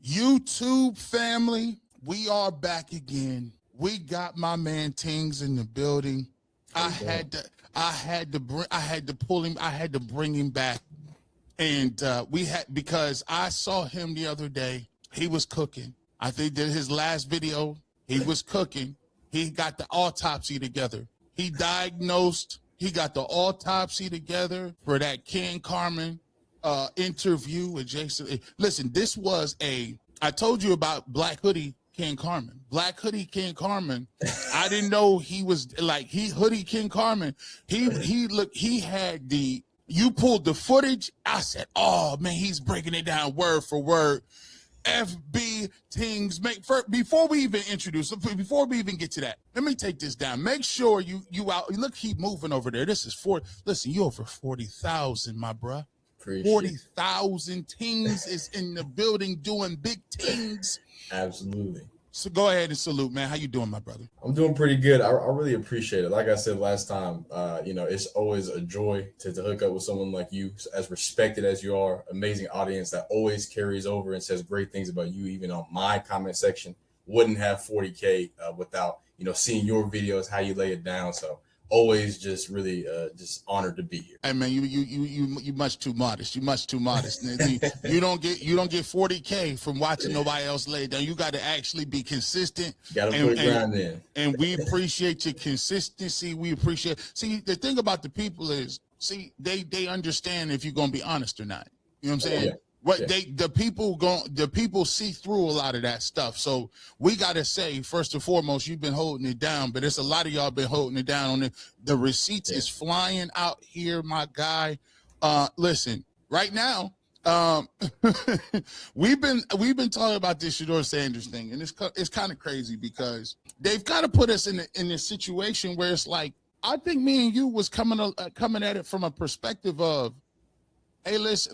YouTube family, we are back again. We got my man Tings in the building. I had to bring him back. And because I saw him the other day. He was cooking. I think that his last video, he was cooking. He got the autopsy together. He diagnosed, he got the autopsy together for that Ken Carmen interview with Jason. Listen, this was I told you about Black Hoodie Ken Carmen. Black Hoodie Ken Carmen. I didn't know he was like, Hoodie Ken Carmen. He had you pulled the footage. I said, oh man, he's breaking it down word for word. FB Tings, before we even get to that, let me take this down. Make sure you out. Look, keep moving over there. This is listen, you over 40,000, my bruh. 40,000 Tings is in the building doing big things. Absolutely. So go ahead and salute, man. How you doing, my brother? I'm doing pretty good. I really appreciate it. Like I said last time, it's always a joy to hook up with someone like you, as respected as you are, amazing audience that always carries over and says great things about you, even on my comment section. Wouldn't have 40K without, seeing your videos, how you lay it down. So always just really just honored to be here. Hey man, you much too modest. You much too modest. you don't get 40K from watching nobody else lay it down. You got to actually be consistent. Got to put it grind in. And we appreciate your consistency. We appreciate. See, the thing about the people is, they understand if you're gonna be honest or not. You know what I'm saying? Yeah. The people see through a lot of that stuff. So we gotta say, first and foremost, you've been holding it down, but it's a lot of y'all been holding it down on it. The receipts is flying out here, my guy. Listen, right now, we've been talking about this Shedeur Sanders thing, and it's kind of crazy because they've got to put us in this situation where it's like, I think me and you was coming at it from a perspective of, hey, let's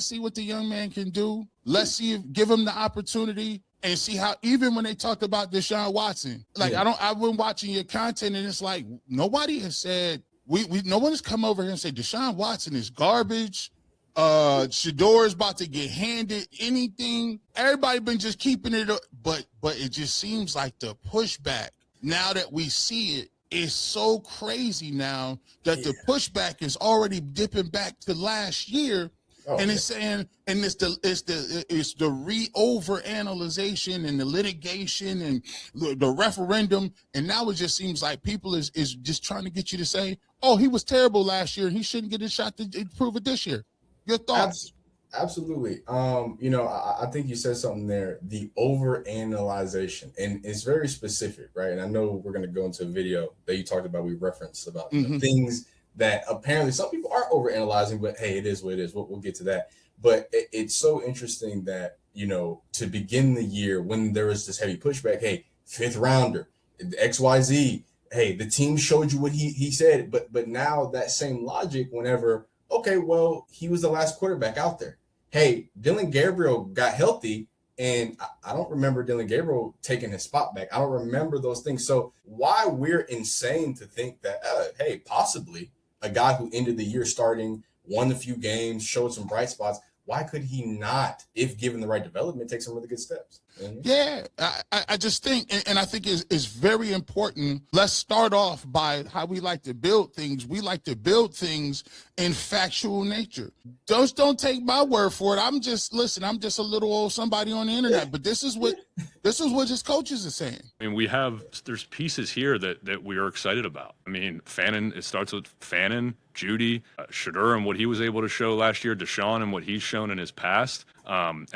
see what the young man can do. Let's give him the opportunity and see how, even when they talked about Deshaun Watson, I've been watching your content and it's like, nobody has said, no one has come over here and said Deshaun Watson is garbage. Shedeur is about to get handed anything. Everybody been just keeping it up, but it just seems like the pushback, now that we see it, is so crazy now that the pushback is already dipping back to last year. And it's saying, and it's the over-analyzation and the litigation and the referendum. And now it just seems like people is just trying to get you to say, oh, he was terrible last year and he shouldn't get a shot to prove it this year. Your thoughts? Absolutely. I think you said something there, the over-analyzation, and it's very specific, right? And I know we're going to go into a video that you talked about, we referenced about things that apparently some people are over-analyzing, but hey, it is what it is. We'll get to that. But it's so interesting that, to begin the year when there was this heavy pushback, hey, 5th rounder, XYZ, hey, the team showed you what he said. But now that same logic, whenever, okay, well, he was the last quarterback out there. Hey, Dylan Gabriel got healthy, and I don't remember Dylan Gabriel taking his spot back. I don't remember those things. So why we're insane to think that, hey, possibly a guy who ended the year starting, won a few games, showed some bright spots, why could he not, if given the right development, take some really good steps? Mm-hmm. Yeah, I just think, and I think it's very important. Let's start off by how we like to build things. We like to build things in factual nature. Don't take my word for it. I'm just a little old somebody on the internet, but this is what his coaches are saying. I mean, there's pieces here that we are excited about. I mean, it starts with Fannin, Judy, Shedeur and what he was able to show last year, Deshaun and what he's shown in his past, and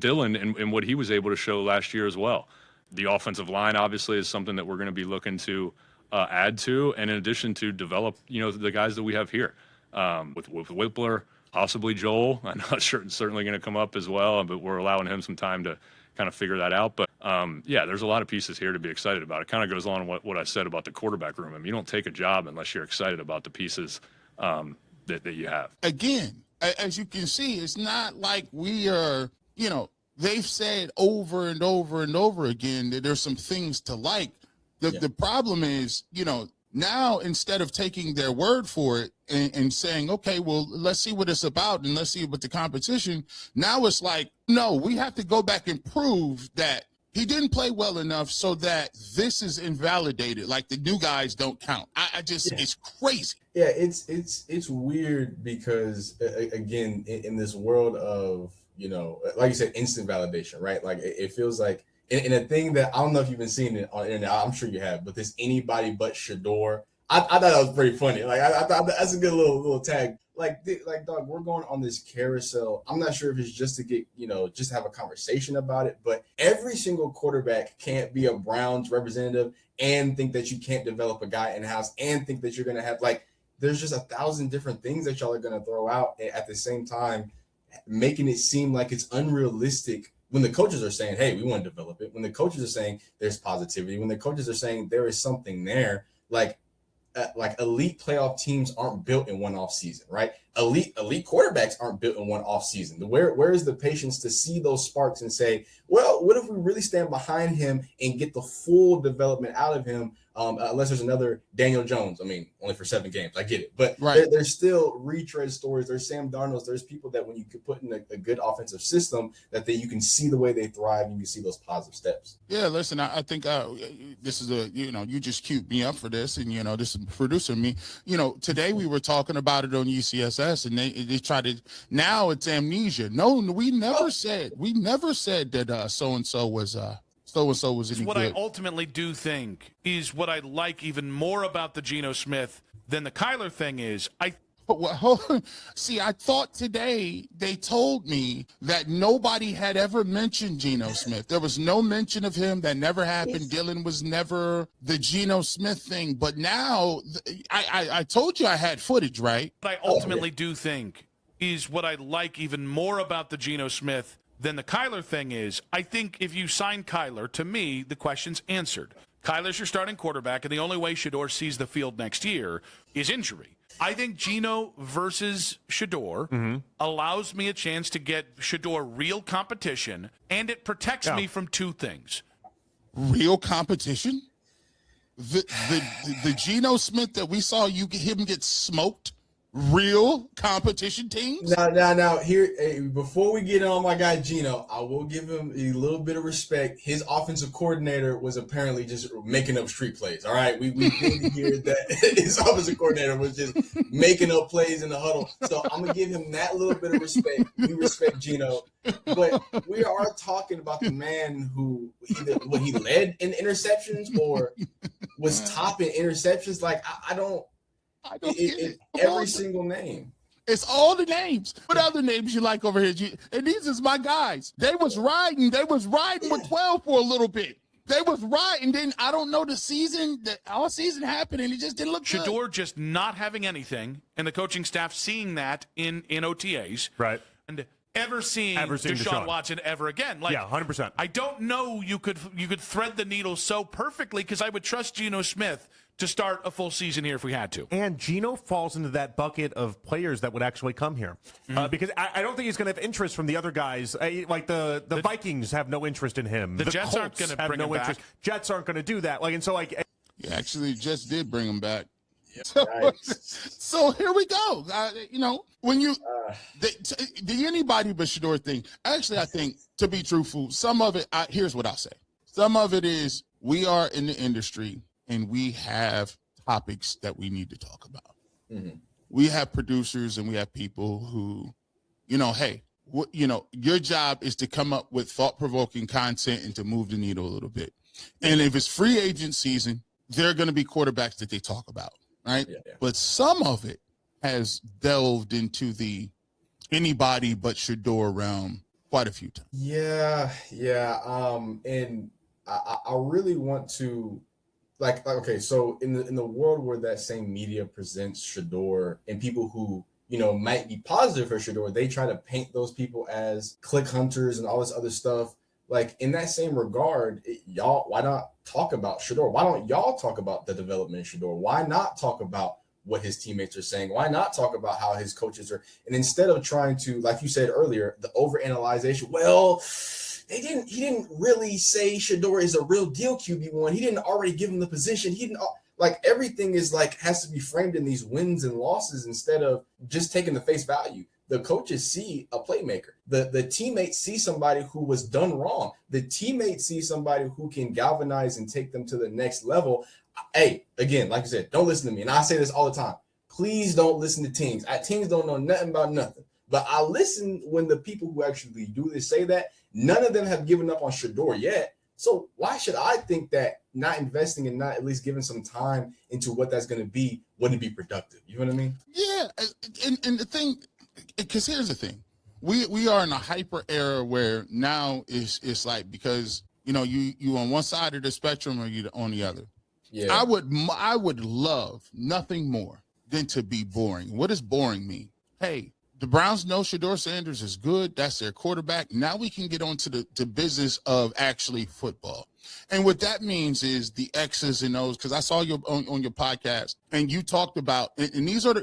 Dylan and what he was able to show last year as well. The offensive line obviously is something that we're going to be looking to add to, and in addition to develop, the guys that we have here with Whippler, possibly Joel. I know that's certainly going to come up as well, but we're allowing him some time to kind of figure that out. But there's a lot of pieces here to be excited about. It kind of goes along with what I said about the quarterback room. I mean, you don't take a job unless you're excited about the pieces that you have. Again, as you can see, it's not like we are, they've said over and over and over again that there's some things to like. The problem is, Now, instead of taking their word for it and saying, okay, well, let's see what it's about and let's see what the competition, now it's like, no, we have to go back and prove that he didn't play well enough so that this is invalidated. Like the new guys don't count. I just, it's crazy. Yeah, it's weird because again, in this world of, you know, like you said, instant validation, right? Like it feels like in a thing that I don't know if you've been seeing it on the internet. I'm sure you have, but this anybody but Shedeur. I thought that was pretty funny. Like I thought that's a good little tag. Like dog, we're going on this carousel. I'm not sure if it's just to get, you know, just have a conversation about it, but every single quarterback can't be a Browns representative and think that you can't develop a guy in-house and think that you're going to have, like, there's just 1,000 different things that y'all are going to throw out at the same time, making it seem like it's unrealistic when the coaches are saying, hey, we want to develop it. When the coaches are saying there's positivity, when the coaches are saying there is something there, like elite playoff teams aren't built in one off season, right? Elite quarterbacks aren't built in one off season. Where is the patience to see those sparks and say, well, what if we really stand behind him and get the full development out of him? Unless there's another Daniel Jones. I mean, only for 7 games. I get it. But there's still retread stories. There's Sam Darnold's. There's people that when you could put in a good offensive system, that you can see the way they thrive and you can see those positive steps. Yeah, listen, I think this is you just queued me up for this. And, this is producer me. Today we were talking about it on UCSS and they try to, now it's amnesia. No, we never said that so-and-so was any what good. I ultimately do think is what I like even more about the Geno Smith than the Kyler thing is See, I thought today they told me that nobody had ever mentioned Geno Smith. There was no mention of him. That never happened. Dylan was never the Geno Smith thing. But now I told you I had footage, right? What I ultimately do think is what I like even more about the Geno Smith than the Kyler thing is, I think if you sign Kyler, to me, the question's answered. Kyler's your starting quarterback, and the only way Shedeur sees the field next year is injury. I think Geno versus Shedeur allows me a chance to get Shedeur real competition, and it protects me from 2 things. Real competition? The Geno Smith that we saw him get smoked? Real competition teams? Now here, before we get on my guy Geno, I will give him a little bit of respect. His offensive coordinator was apparently just making up street plays. All right, we did hear that his offensive coordinator was just making up plays in the huddle. So I'm gonna give him that little bit of respect. We respect Geno, but we are talking about the man who either he led in interceptions or was top in interceptions. Like I don't every single name. It's all the names. What other names you like over here? And these is my guys. They was riding with 12 for a little bit. They was riding. Then I don't know the all season happened and it just didn't look good. Shedeur just not having anything and the coaching staff seeing that in OTAs. Right. And ever seeing Deshaun Watson ever again. Like, yeah, 100%. I don't know you could thread the needle so perfectly because I would trust Geno Smith to start a full season here if we had to. And Geno falls into that bucket of players that would actually come here. Because I don't think he's going to have interest from the other guys. Like the Vikings have no interest in him. The Jets Colts aren't going to bring him back. Jets aren't going to do that. Yeah, actually, Jets did bring him back. Yeah, nice. So here we go. When the anybody but Shedeur thing, actually, I think, to be truthful, some of it, here's what I'll say. Some of it is we are in the industry and we have topics that we need to talk about. Mm-hmm. We have producers and we have people who, hey, your job is to come up with thought-provoking content and to move the needle a little bit. And if it's free agent season, there are going to be quarterbacks that they talk about, right? Yeah. But some of it has delved into the anybody but Shedeur realm quite a few times. Yeah. And I really want to, okay, so in the world where that same media presents Shedeur and people who, might be positive for Shedeur, they try to paint those people as click hunters and all this other stuff. Like, in that same regard, y'all, why not talk about Shedeur? Why don't y'all talk about the development of Shedeur? Why not talk about what his teammates are saying? Why not talk about how his coaches are? And instead of trying to, like you said earlier, the overanalyzation, well, he didn't really say Shedeur is a real deal QB1. He didn't already give him the position. Like everything is like has to be framed in these wins and losses instead of just taking the face value. The coaches see a playmaker. The teammates see somebody who was done wrong. The teammates see somebody who can galvanize and take them to the next level. Hey, again, like you said, don't listen to me. And I say this all the time. Please don't listen to Tings. Tings don't know nothing about nothing. But I listen when the people who actually do this say that. None of them have given up on Shedeur yet. So why should I think that not investing and not at least giving some time into what that's going to be wouldn't be productive? You know what I mean? Yeah, and the thing, because here's the thing, we are in a hyper era where now it's like, because you on one side of the spectrum or you on the other. Yeah, I would love nothing more than to be boring. What does boring mean? Hey, the Browns know Shedeur Sanders is good. That's their quarterback. Now we can get on to the business of actually football. And what that means is the X's and O's, because I saw you on your podcast and you talked about, and these are the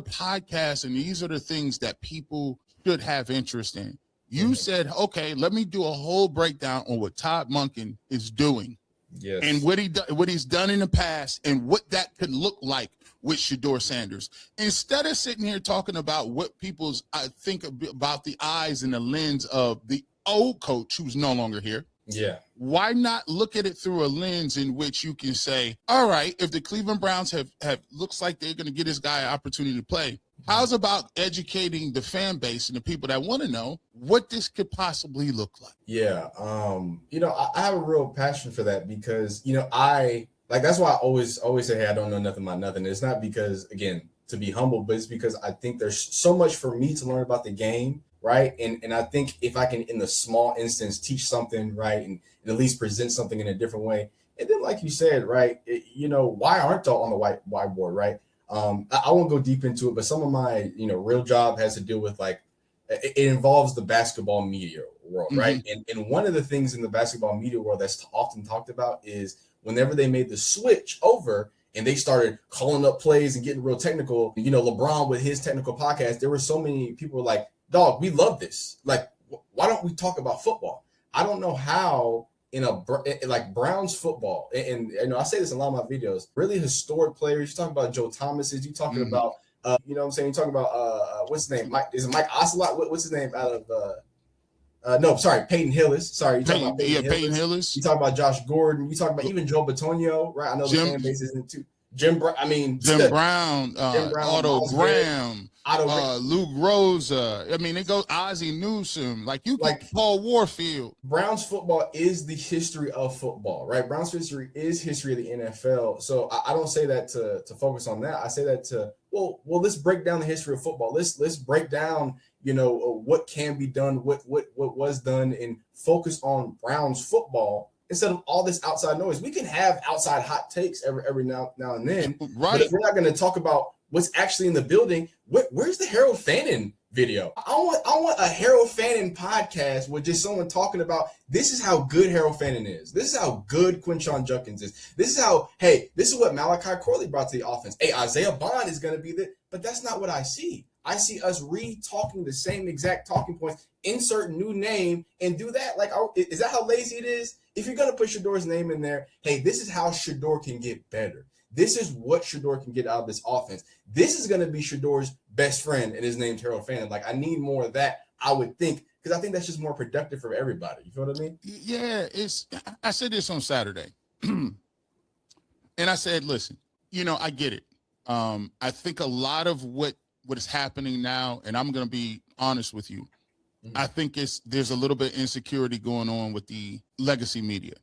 podcasts and these are the things that people should have interest in. You said, okay, let me do a whole breakdown on what Todd Monken is doing. Yes. And what he's done in the past and what that could look like with Shedeur Sanders. Instead of sitting here talking about what people's think about the eyes and the lens of the old coach who's no longer here. Yeah. Why not look at it through a lens in which you can say, all right, if the Cleveland Browns have looks like they're going to get this guy an opportunity to play, how's about educating the fan base and the people that want to know what this could possibly look like? Yeah. I have a real passion for that because, that's why I always say, hey, I don't know nothing about nothing. It's not because, again, to be humble, but it's because I think there's so much for me to learn about the game, right? And I think if I can, in the small instance, teach something, right, and at least present something in a different way. And then, like you said, right, why aren't they on the whiteboard, right? I won't go deep into it, but some of my, real job has to deal with it involves the basketball media world, right? And one of the things in the basketball media world that's often talked about is whenever they made the switch over and they started calling up plays and getting real technical, LeBron with his technical podcast, there were so many people like, dog, we love this. Like, why don't we talk about football? I don't know how in Browns football, and I say this in a lot of my videos, really historic players. You talk about Joe Thomas's, you talking about, what I'm saying? You talking about, what's his name? Is it Mike Ocelot? What's his name out of, no, sorry, Peyton Hillis. Sorry, you talking about Peyton Hillis. You talk about Josh Gordon. You talk about even Joe Batonio, right? I know the fan base isn't too. Jim Brown, Otto Graham, Luke Rosa. I mean, it goes Ozzie Newsome. Paul Warfield. Browns football is the history of football, right? Browns history is history of the NFL. So I don't say that to focus on that. I say that to let's break down the history of football. Let's break down what can be done, what was done, and focus on Browns football instead of all this outside noise. We can have outside hot takes every now and then, right? But if we're not going to talk about what's actually in the building, where's the Harold Fannin video? I want a Harold Fannin podcast with just someone talking about this is how good Harold Fannin is. This is how good Quinshon Judkins is. This is what Malachi Corley brought to the offense. Hey, Isaiah Bond is going to be there, but that's not what I see. I see us re-talking the same exact talking points, insert new name, and do that. Is that how lazy it is? If you're going to put Shedeur's name in there, hey, this is how Shedeur can get better. This is what Shedeur can get out of this offense. This is going to be Shedeur's best friend, and his name's Harold Fannin. I need more of that, I would think, because I think that's just more productive for everybody. You feel what I mean? Yeah, I said this on Saturday, and I said, listen, I get it. I think a lot of what is happening now, and I'm going to be honest with you, I think there's a little bit of insecurity going on with the legacy media.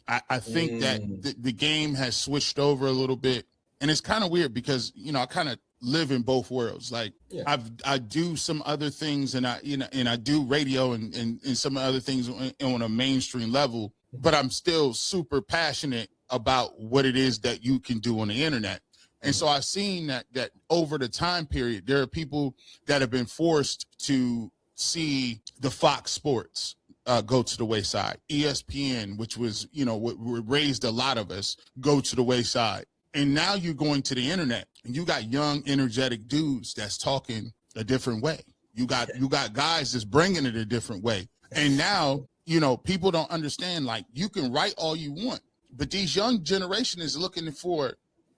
I think that the game has switched over a little bit, and it's kind of weird because I kind of live in both worlds. I do some other things, and I do radio and some other things on a mainstream level, but I'm still super passionate about what it is that you can do on the internet. And so I've seen that over the time period, there are people that have been forced to see the Fox Sports go to the wayside. ESPN, which was, what raised a lot of us, go to the wayside. And now you're going to the internet and you got young, energetic dudes that's talking a different way. You got guys that's bringing it a different way. And now, people don't understand, you can write all you want, but these young generation is looking for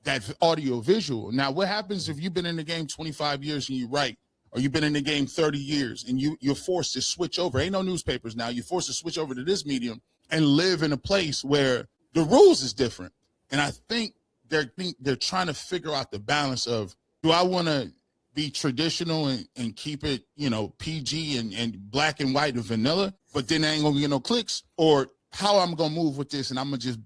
that audio visual. Now, what happens if you've been in the game 25 years and you write, or you've been in the game 30 years and you're forced to switch over? Ain't no newspapers now. You're forced to switch over to this medium and live in a place where the rules is different. And I think they're trying to figure out the balance of, do I want to be traditional and keep it, PG and black and white and vanilla, but then I ain't gonna get no clicks? Or how I'm gonna move with this, and I'm gonna just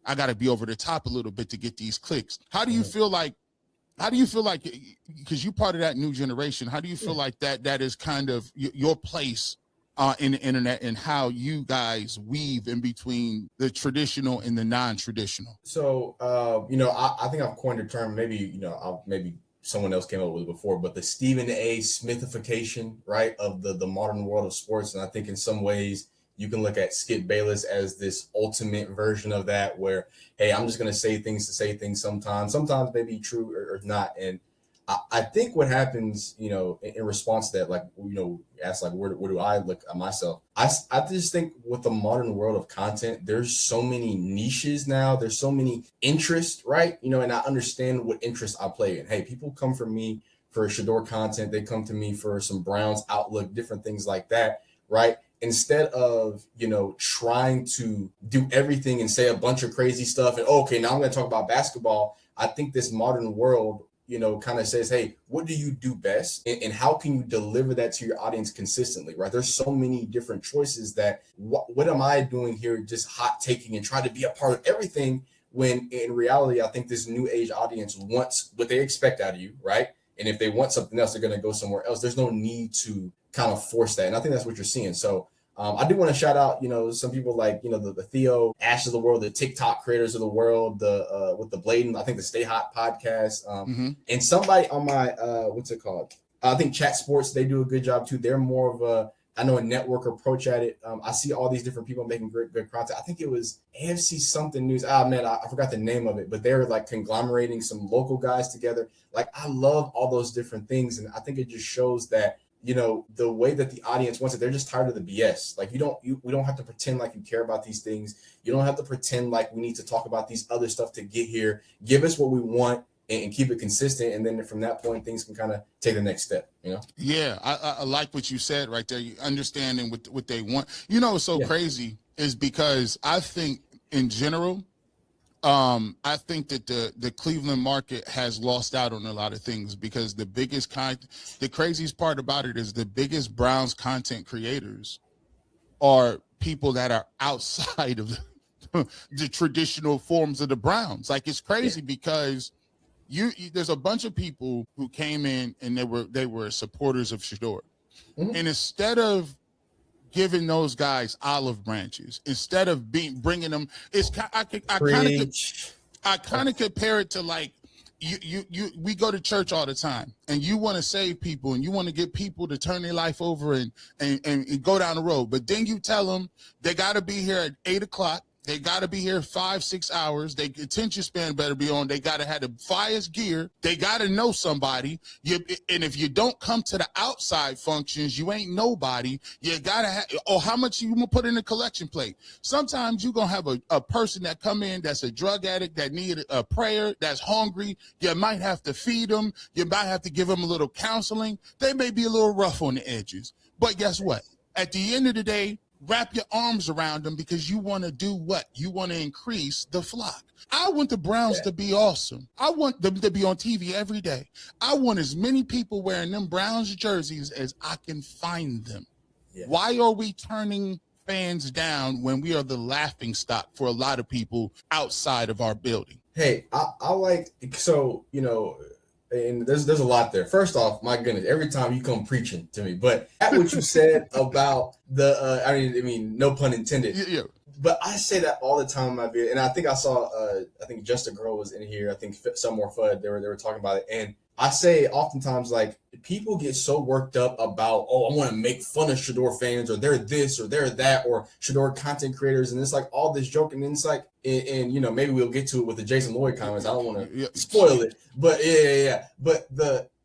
I gotta be over the top a little bit to get these clicks. How do you feel like, because you're part of that new generation, how do you feel like that is kind of your place in the internet, and how you guys weave in between the traditional and the non-traditional? So, I think I've coined a term, maybe someone else came up with it before, but the Stephen A. Smithification, right, of the modern world of sports. And I think in some ways you can look at Skip Bayless as this ultimate version of that, where, hey, I'm just going to say things to say things sometimes maybe true or not. And I think what happens, in response to that, like, ask, like, where do I look at myself? I just think with the modern world of content, there's so many niches now. There's so many interests, right? And I understand what interests I play in. Hey, people come for me for Shedeur content. They come to me for some Browns outlook, different things like that, right? Instead of, trying to do everything and say a bunch of crazy stuff and, okay, now I'm going to talk about basketball. I think this modern world, kind of says, hey, what do you do best? And how can you deliver that to your audience consistently, right? There's so many different choices that what am I doing here? Just hot taking and trying to be a part of everything, when in reality, I think this new age audience wants what they expect out of you, right? And if they want something else, they're going to go somewhere else. There's no need to kind of force that. And I think that's what you're seeing. So I do want to shout out, some people like, the Theo Ash of the world, the TikTok creators of the world, with the Bladen, I think the Stay Hot podcast, and somebody on my, what's it called? I think Chat Sports, they do a good job too. They're more of a network approach at it. I see all these different people making good content. I think it was AFC something news. I forgot the name of it, but they're like conglomerating some local guys together. Like, I love all those different things. And I think it just shows that, the way that the audience wants it, they're just tired of the BS. Like, we don't have to pretend like you care about these things. You don't have to pretend like we need to talk about these other stuff to get here. Give us what we want and keep it consistent. And then from that point, things can kind of take the next step, Yeah, I like what you said right there. You understanding what they want. What's so crazy is because I think in general, I think that the Cleveland market has lost out on a lot of things, because the craziest part about it is the biggest Browns content creators are people that are outside of the traditional forms of the Browns. Like, it's crazy because there's a bunch of people who came in and they were supporters of Shedeur. And instead of giving those guys olive branches, instead of bringing them, I kind of compare it to, like, we go to church all the time, and you want to save people and you want to get people to turn their life over and go down the road, but then you tell them they got to be here at 8:00. They got to be here 5-6 hours. Their attention span better be on. They got to have the fire's gear. They got to know somebody. And if you don't come to the outside functions, you ain't nobody. You got to have, how much you going to put in the collection plate? Sometimes you're going to have a person that come in that's a drug addict that need a prayer, that's hungry. You might have to feed them. You might have to give them a little counseling. They may be a little rough on the edges. But guess what? At the end of the day, wrap your arms around them, because you want to do what? You want to increase the flock. I want the Browns to be awesome. I want them to be on TV every day. I want as many people wearing them Browns jerseys as I can find them. Yeah. Why are we turning fans down when we are the laughing stock for a lot of people outside of our building? Hey, I like, so, and there's a lot there. First off, my goodness, every time you come preaching to me, but at what you said about the, I mean, no pun intended. Yeah. But I say that all the time in my video, and I think I saw, I think Just a Girl was in here. I think some more FUD. They were talking about it, and I say oftentimes, like, people get so worked up about, I want to make fun of Shedeur fans, or they're this or they're that, or Shedeur content creators, and it's like all this joking. And it's like, and maybe we'll get to it with the Jason Lloyd comments. I don't want to spoil it, but yeah. But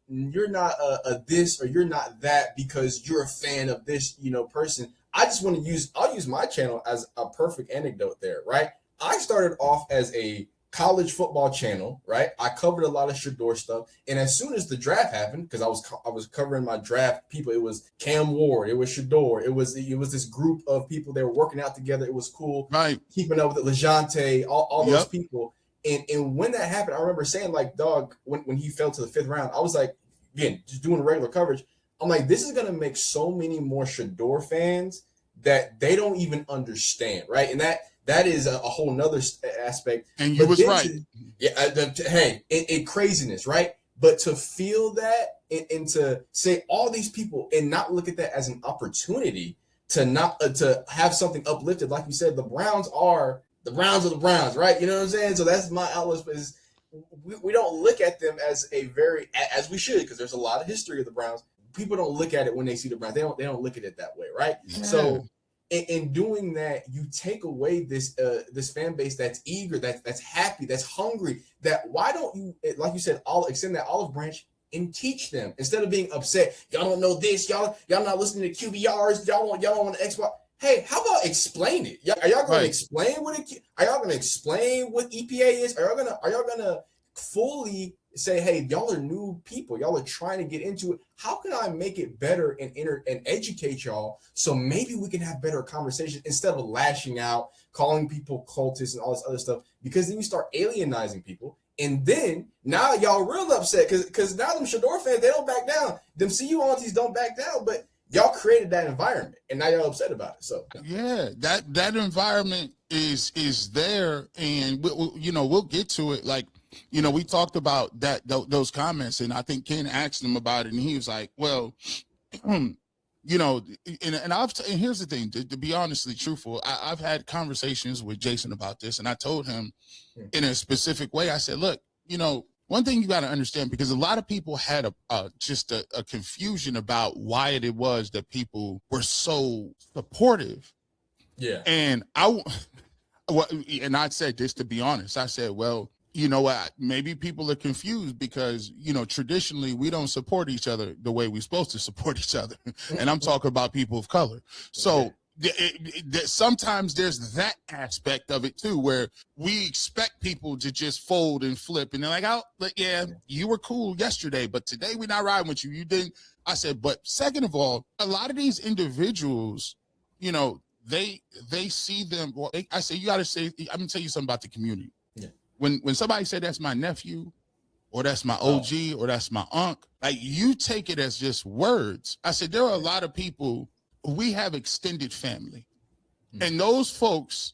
you're not a this or you're not that because you're a fan of this, person. I just want to I'll use my channel as a perfect anecdote there, right? I started off as a college football channel, right? I covered a lot of Shedeur stuff. And as soon as the draft happened, because I was covering my draft people, it was Cam Ward, it was Shedeur, it was this group of people that were working out together. It was cool. Right. Keeping up with it, LeJante, all those people. And when that happened, I remember saying, like, dog, when he fell to the 5th round, I was like, again, just doing regular coverage. I'm like, this is gonna make so many more Shedeur fans that they don't even understand, right? And that is a whole nother aspect. And you was right. Hey, craziness, right? But to feel that and to say all these people and not look at that as an opportunity to not to have something uplifted, like you said, the Browns are the Browns, right? You know what I'm saying? So that's my outlook. Is we don't look at them as as we should, because there's a lot of history of the Browns. People don't look at it when they see the Browns. They don't look at it that way, right? Yeah. So in doing that, you take away this fan base that's eager, that's happy, that's hungry. That why don't you, like you said, extend that olive branch and teach them instead of being upset. Y'all don't know this. Y'all not listening to QBRs. Y'all don't want to Xbox. Hey, how about explain it? Are y'all going to explain what it? Are y'all going to explain what EPA is? Are y'all gonna fully say, hey, y'all are new people. Y'all are trying to get into it. How can I make it better and educate y'all so maybe we can have better conversations instead of lashing out, calling people cultists and all this other stuff? Because then you start alienizing people. And then now y'all real upset because now them Shedeur fans, they don't back down. Them CU aunties don't back down, but y'all created that environment and now y'all upset about it. So yeah, that environment is there, and we'll get to it. Like, we talked about those comments, and I think Ken asked him about it, and he was like, well, and here's the thing, to be honestly truthful, I've had conversations with Jason about this, and I told him in a specific way. I said, look, one thing you got to understand, because a lot of people had just a confusion about why it was that people were so supportive. Yeah. And I said this, to be honest. I said, well, you know what? Maybe people are confused because, traditionally we don't support each other the way we're supposed to support each other. And I'm talking about people of color. So sometimes there's that aspect of it too, where we expect people to just fold and flip, and they're like, "Oh, but yeah, you were cool yesterday, but today we're not riding with you. You didn't." I said, but second of all, a lot of these individuals, they see them. Well, I say, you got to say, I'm gonna tell you something about the community. Yeah. When somebody said that's my nephew, or that's my OG, or that's my uncle, like, you take it as just words. I said, there are a lot of people. We have extended family, and those folks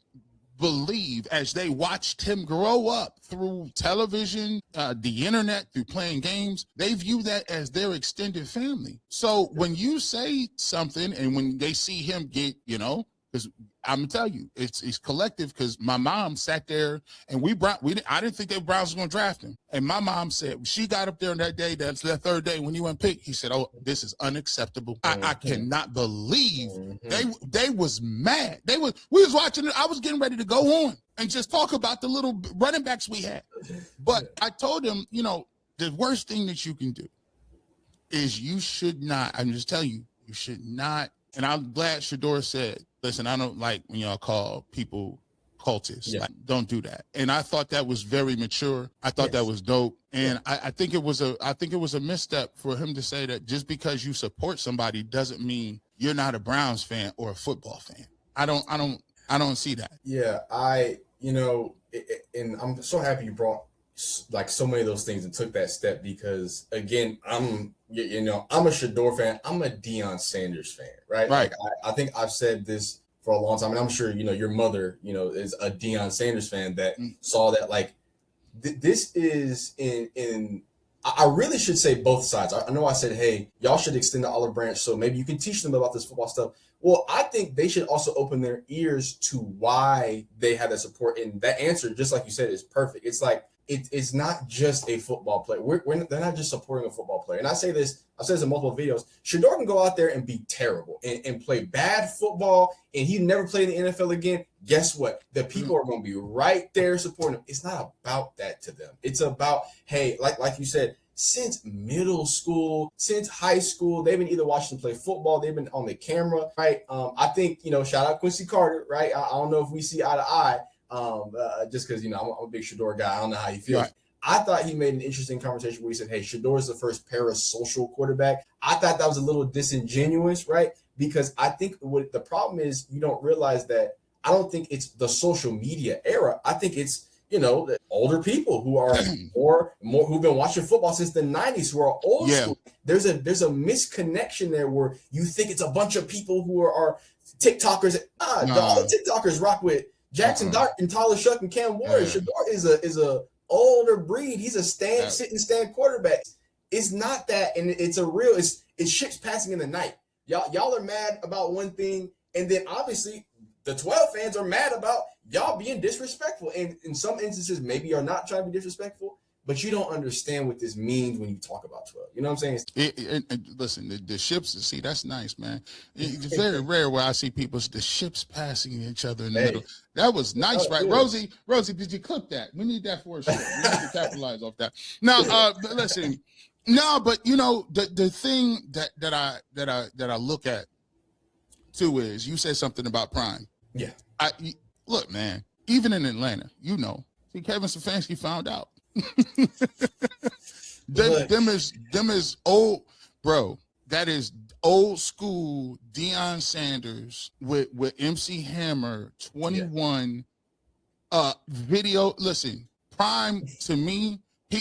believe, as they watched him grow up through television, the internet, through playing games, they view that as their extended family. So when you say something, and when they see him get, because I'm gonna tell you, it's collective. Because my mom sat there, and I didn't think that Browns was gonna draft him, and my mom said, she got up there on that day, that's that third day when he went pick. He said, "Oh, this is unacceptable. I cannot believe they was mad. We was watching it. I was getting ready to go on and just talk about the little running backs we had, but I told him, the worst thing that you can do is you should not. I'm just telling you, you should not." And I'm glad Shedeur said, listen, I don't like when y'all call people cultists. Yeah. Like, don't do that. And I thought that was very mature. I thought that was dope. And I think it was a misstep for him to say that just because you support somebody doesn't mean you're not a Browns fan or a football fan. I don't see that. Yeah, and I'm so happy you brought like so many of those things and took that step, because again, I'm a Shedeur fan. I'm a Deion Sanders fan, right? Like, I think I've said this for a long time, and I'm sure your mother is a Deion Sanders fan that saw that. Like, this is in I really should say both sides. I know I said, hey, y'all should extend the olive branch so maybe you can teach them about this football stuff. Well, I think they should also open their ears to why they have that support. And that answer, just like you said, is perfect. It's like, it's not just a football player. They're not just supporting a football player. And I've said this in multiple videos. Shedeur can go out there and be terrible and play bad football, and he never played in the NFL again. Guess what? The people are going to be right there supporting him. It's not about that to them. It's about, hey, like you said, since middle school, since high school, they've been either watching them play football, they've been on the camera, right? I think, shout out Quincy Carter, right? I don't know if we see eye to eye, just because, I'm a big Shedeur guy. I don't know how he feels. Right. I thought he made an interesting conversation where he said, hey, Shedeur is the first parasocial quarterback. I thought that was a little disingenuous, right? Because I think what the problem is, you don't realize that I don't think it's the social media era. I think it's, the older people who are more who've been watching football since the 90s, who are old school. There's a misconnection there where you think it's a bunch of people who are TikTokers. All the TikTokers rock with Jackson Dart and Tyler Shuck and Cam Ward. Shedeur is a older breed. He's a sit and stand quarterback. It's not that, and it's ships passing in the night. Y'all are mad about one thing, and then obviously the 12 fans are mad about y'all being disrespectful. And in some instances, maybe you're not trying to be disrespectful, but you don't understand what this means when you talk about 12. You know what I'm saying? Listen, the ships, see, that's nice, man. It's very rare where I see the ships passing each other in the middle. That was nice, right? Rosie, did you clip that? We need that for a show. We need to capitalize off that. Now, listen, no, but the thing that I look at too is you said something about Prime. Yeah. Look, man, even in Atlanta, see, Kevin Stefanski found out. them is old, bro. That is old school Deion Sanders with MC Hammer 21 video. Listen, Prime to me.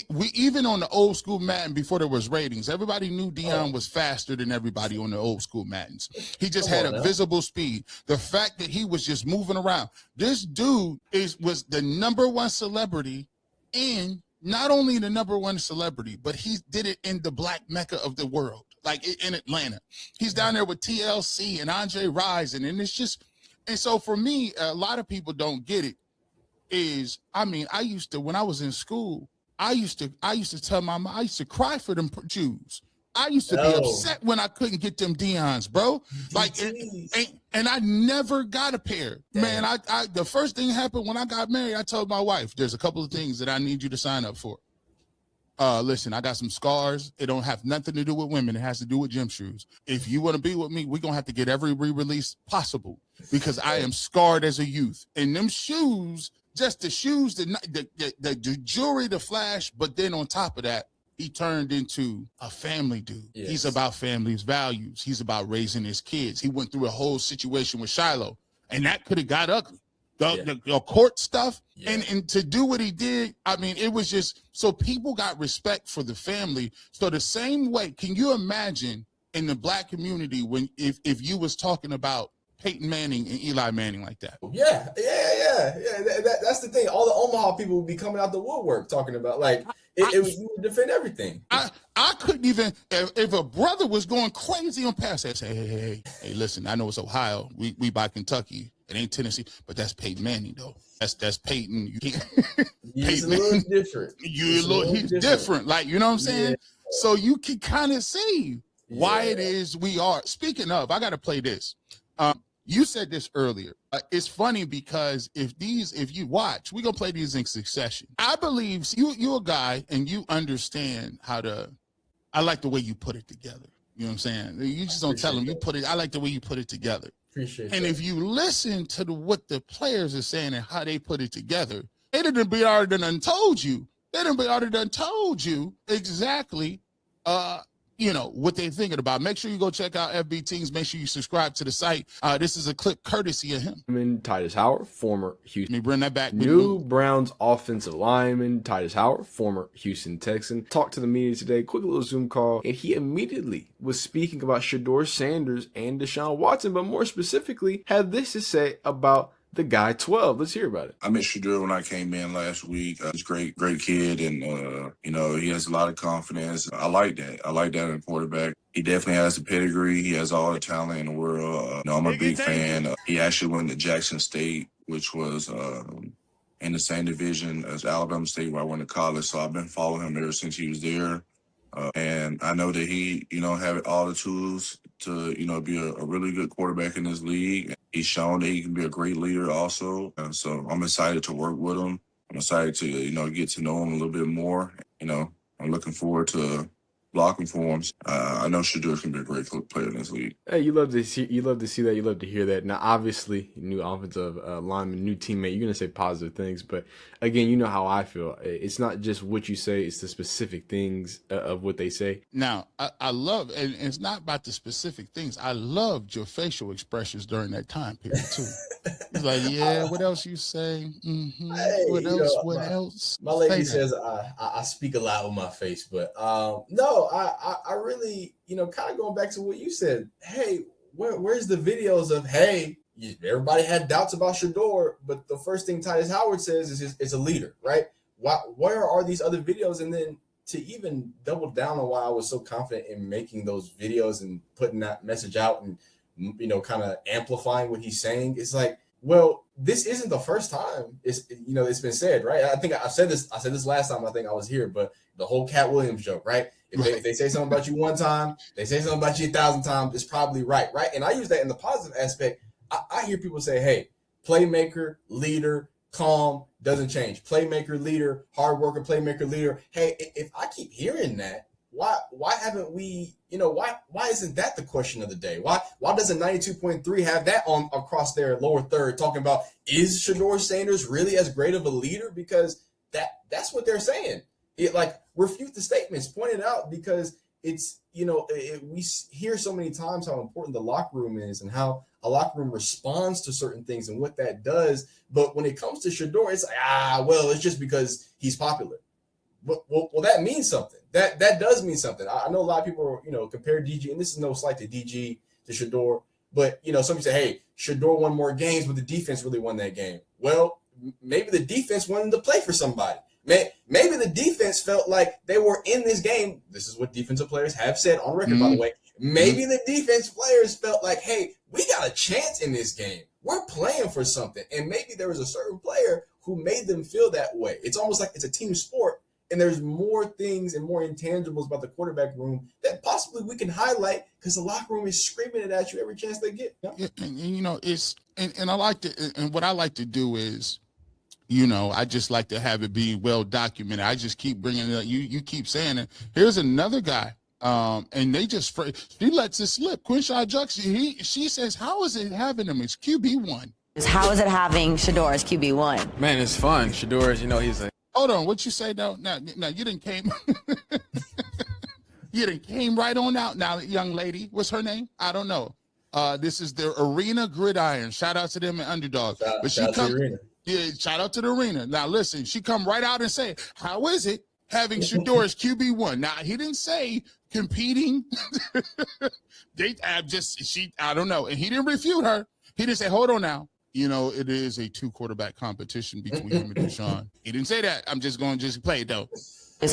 We even on the old school Madden before there was ratings, everybody knew Deion was faster than everybody on the old school Maddens. He just had a visible speed. The fact that he was just moving around. This dude was the #1 celebrity, and not only the #1 celebrity, but he did it in the black mecca of the world, like in Atlanta. He's down there with TLC and Andre Rison, and it's just, and so for me, a lot of people don't get it. I used to, when I was in school, I used to tell my mom, I used to cry for them Jews. I used to be upset when I couldn't get them Deons, bro. Like, and I never got a pair. Damn. Man, I the first thing happened when I got married, I told my wife, there's a couple of things that I need you to sign up for. Listen, I got some scars. It don't have nothing to do with women. It has to do with gym shoes. If you want to be with me, we're going to have to get every re-release possible because I am scarred as a youth. And them shoes, just the shoes, the jewelry, the flash, but then on top of that, he turned into a family dude. Yes. He's about family's values. He's about raising his kids. He went through a whole situation with Shiloh, and that could have got ugly. The court stuff, and to do what he did, I mean, it was just, so people got respect for the family. So the same way, can you imagine in the black community when if you was talking about Peyton Manning and Eli Manning like that? Yeah. That's the thing. All the Omaha people would be coming out the woodwork talking about, like, you would defend everything. I couldn't even, if a brother was going crazy on pass, I'd say, hey, listen, I know it's Ohio. We by Kentucky. It ain't Tennessee, but that's Peyton Manning, though. That's Peyton. You can't. He's a little different. He's different. Like, you know what I'm saying? Yeah. So you can kind of see why it is we are. Speaking of, I got to play this. You said this earlier. It's funny because if you watch, we're going to play these in succession. I believe you're a guy and you understand I like the way you put it together. You know what I'm saying? You just don't tell them I like the way you put it together. Appreciate and that. If you listen to what the players are saying and how they put it together, they'd have been already done told you. They'd have been already done told you exactly what they're thinking about. Make sure you go check out FB Tings. Make sure you subscribe to the site. This is a clip courtesy of him. Titus Howard, former Houston. Let me bring that back. New Browns offensive lineman Titus Howard, former Houston Texan, talked to the media today, quick little Zoom call, and he immediately was speaking about Shedeur Sanders and Deshaun Watson, but more specifically had this to say about the guy 12. Let's hear about it. I met Shedeur when I came in last week. He's a great kid, and he has a lot of confidence. I like that. I like that in a quarterback. He definitely has the pedigree. He has all the talent in the world. I'm a big fan. He actually went to Jackson State, which was in the same division as Alabama State, where I went to college. So I've been following him ever since he was there. And I know that he, have all the tools to, be a really good quarterback in this league. He's shown that he can be a great leader also. So I'm excited to work with him. I'm excited to, get to know him a little bit more. I'm looking forward to, blocking for him. I know Shedeur can be a great player in this league. Hey, you love to see that. You love to hear that. Now, obviously, new offensive lineman, new teammate. You're gonna say positive things, but again, you know how I feel. It's not just what you say; it's the specific things of what they say. Now, I love, and it's not about the specific things. I loved your facial expressions during that time period too. It's like, yeah, what else you say? Mm-hmm. Hey, What else? What else? My lady says I speak a lot with my face, but no, I really, kind of going back to what you said. Hey, where's the videos of, hey, everybody had doubts about Shedeur, but the first thing Titus Howard says is a leader, right? Where are these other videos? And then to even double down on why I was so confident in making those videos and putting that message out and, kind of amplifying what he's saying, it's like, well, this isn't the first time it's been said, right? I think I said this last time I think I was here, but the whole Cat Williams joke, right? If they say something about you one time, they say something about you 1,000 times, it's probably right? And I use that in the positive aspect. I hear people say, hey, playmaker, leader, calm, doesn't change. Playmaker, leader, hard worker, playmaker, leader. Hey, if I keep hearing that, why haven't we, why isn't that the question of the day? Why doesn't 92.3 have that on across their lower third talking about, is Shedeur Sanders really as great of a leader? Because that's what they're saying. It refute the statements, point it out, because it's, we hear so many times how important the locker room is and how a locker room responds to certain things and what that does. But when it comes to Shedeur, it's like, well, it's just because he's popular. Well, that means something. That does mean something. I know a lot of people, compare DG, and this is no slight to DG, to Shedeur, but, some people say, hey, Shedeur won more games, but the defense really won that game. Well, maybe the defense wanted to play for somebody. Maybe the defense felt like they were in this game. This is what defensive players have said on record, by the way. Maybe the defense players felt like, hey, we got a chance in this game. We're playing for something. And maybe there was a certain player who made them feel that way. It's almost like it's a team sport. And there's more things and more intangibles about the quarterback room that possibly we can highlight because the locker room is screaming it at you every chance they get. Yeah, and it's and I like to, and what I like to do is, I just like to have it be well documented. I just keep bringing it up. You keep saying it. Here's another guy, and they just she lets it slip. Quinshon Judkins, she says, how is it having him as QB1? How is it having Shedeur as QB1? Man, it's fun. Shedeur is, he's a. Hold on, what you say now? Now you didn't came. You didn't came right on out. Now, young lady, what's her name? I don't know. This is the Arena Gridiron. Shout out to them and Underdog. Shout out to the Arena. Yeah, shout out to the Arena. Now, listen, she come right out and say, how is it having Shedeur as QB1? Now, he didn't say competing. I don't know. And he didn't refute her. He didn't say, hold on now. It is a 2-quarterback competition between him and Deshaun. He didn't say that. I'm just going to play it, though.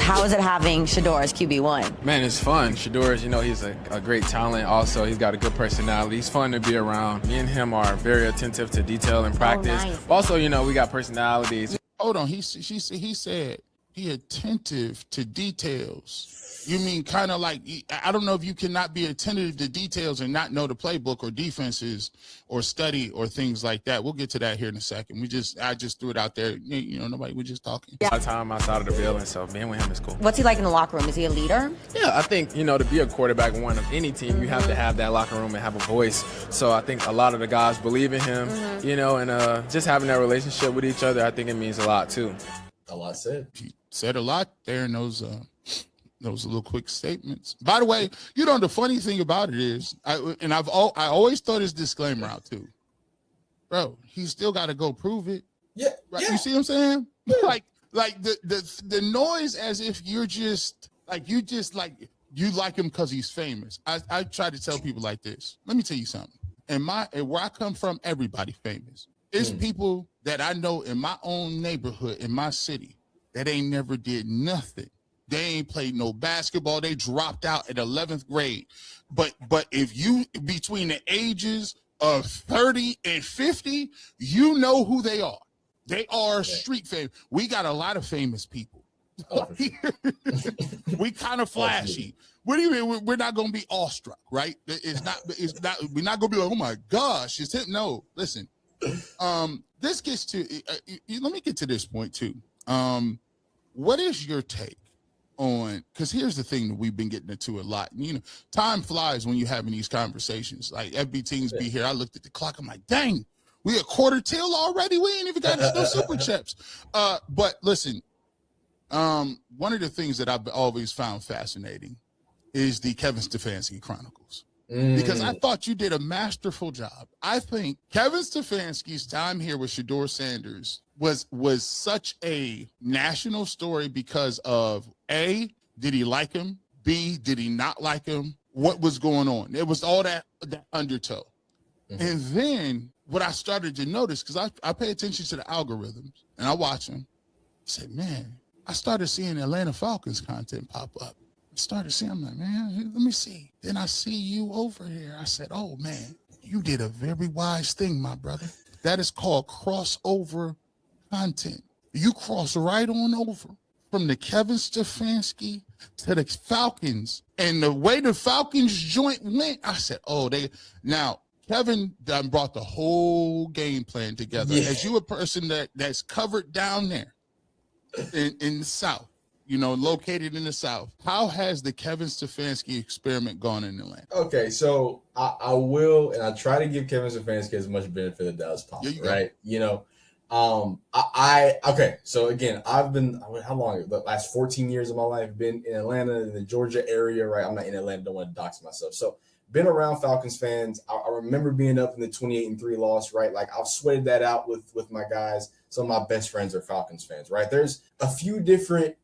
How is it having Shedeur as QB1? Man, it's fun. Shedeur is, he's a great talent. Also, he's got a good personality. He's fun to be around. Me and him are very attentive to detail in practice. Nice. Also, we got personalities. Hold on. He said he attentive to details. You mean kind of like, I don't know if you cannot be attentive to details and not know the playbook or defenses or study or things like that. We'll get to that here in a second. I just threw it out there. Nobody, we're just talking. A lot of time outside of the building, so being with him is cool. What's he like in the locker room? Is he a leader? Yeah, I think, to be a quarterback one of any team, you have to have that locker room and have a voice. So I think a lot of the guys believe in him, and just having that relationship with each other, I think it means a lot too. A lot said. He said a lot there in those little quick statements. By the way, the funny thing about it is, I always throw this disclaimer out too. Bro, he still got to go prove it. Yeah, right? yeah. You see what I'm saying? Yeah. Like the noise as if you like him because he's famous. I try to tell people like this. Let me tell you something. Where I come from, everybody famous. It's people that I know in my own neighborhood, in my city, that ain't never did nothing. They ain't played no basketball. They dropped out at 11th grade. But if you, between the ages of 30 and 50, you know who they are. They are street famous. We got a lot of famous people. We kind of flashy. What do you mean? We're not going to be awestruck, right? It's not. We're not going to be like, oh my gosh, it's him. No, listen. This gets to. Let me get to this point too. What is your take on, because here's the thing that we've been getting into a lot. You know, time flies when you're having these conversations. Like FB Tings be here. I looked at the clock. I'm like, dang, we a quarter till already. We ain't even got no super chips. But listen, one of the things that I've always found fascinating is the Kevin Stefanski Chronicles. Because I thought you did a masterful job. I think Kevin Stefanski's time here with Shedeur Sanders was such a national story because of A, did he like him? B, did he not like him? What was going on? It was all that undertow. And then what I started to notice, because I pay attention to the algorithms and I watch them, I said, man, I started seeing Atlanta Falcons content pop up. I started seeing, I'm like, man, let me see. Then I see you over here. I said, oh, man, you did a very wise thing, my brother. That is called crossover content. You cross right on over from the Kevin Stefanski to the Falcons. And the way the Falcons joint went, I said, oh, now Kevin done brought the whole game plan together. Yeah. As you a person that's covered down there in the South, you know, located in the South. How has the Kevin Stefanski experiment gone in Atlanta? Okay, so I will, and I try to give Kevin Stefanski as much benefit of the doubt as possible, right? You know, okay, so again, I've been, how long? The last 14 years of my life, been in Atlanta, in the Georgia area, right? I'm not in Atlanta, don't want to dox myself. So been around Falcons fans. I remember being up in the 28-3 loss, right? Like I've sweated that out with my guys. Some of my best friends are Falcons fans, right? There's a few different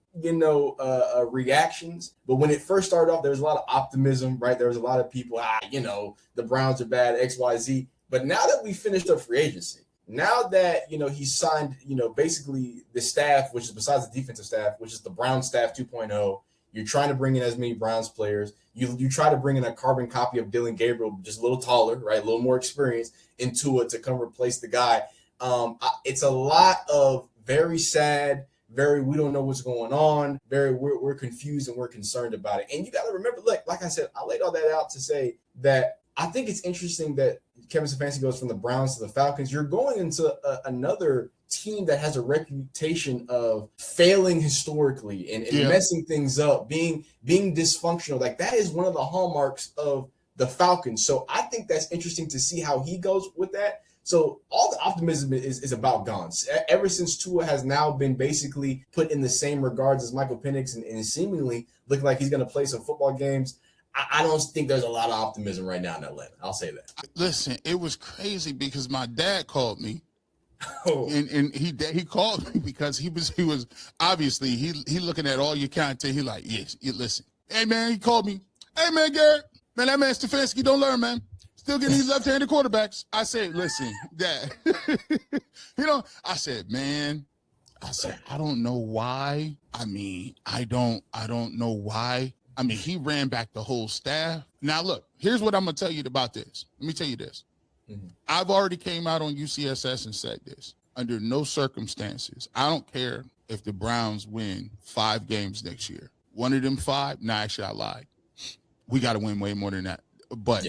reactions. But when it first started off, there was a lot of optimism, right? There was a lot of people, the Browns are bad, XYZ. But now that we finished up free agency, now that, he's signed, basically the staff, which is besides the defensive staff, which is the Brown staff 2.0, you're trying to bring in as many Browns players. You try to bring in a carbon copy of Dylan Gabriel, just a little taller, right? A little more experience into it to come replace the guy. It's a lot of very sad, we don't know what's going on. We're confused and we're concerned about it. And you got to remember, like I said, I laid all that out to say that I think it's interesting that Kevin Stefanski goes from the Browns to the Falcons. You're going into another team that has a reputation of failing historically and messing things up, being dysfunctional. Like that is one of the hallmarks of the Falcons. So I think that's interesting to see how he goes with that. So all the optimism is about gone. Ever since Tua has now been basically put in the same regards as Michael Penix and seemingly looking like he's going to play some football games, I don't think there's a lot of optimism right now in Atlanta. I'll say that. Listen, it was crazy because my dad called me. And he called me because he was obviously he looking at all your content. He like, yes, listen. Hey, man, he called me. Hey, man, Garrett. Man, that man Stefanski don't learn, man. Still getting these left-handed quarterbacks. I said, listen, Dad. I said, man, I don't know why. I don't know why. He ran back the whole staff. Now, look, here's what I'm going to tell you about this. Let me tell you this. Mm-hmm. I've already came out on UCSS and said this. Under no circumstances, I don't care if the Browns win 5 games next year. One of them 5? Nah, actually, I lied. We got to win way more than that. But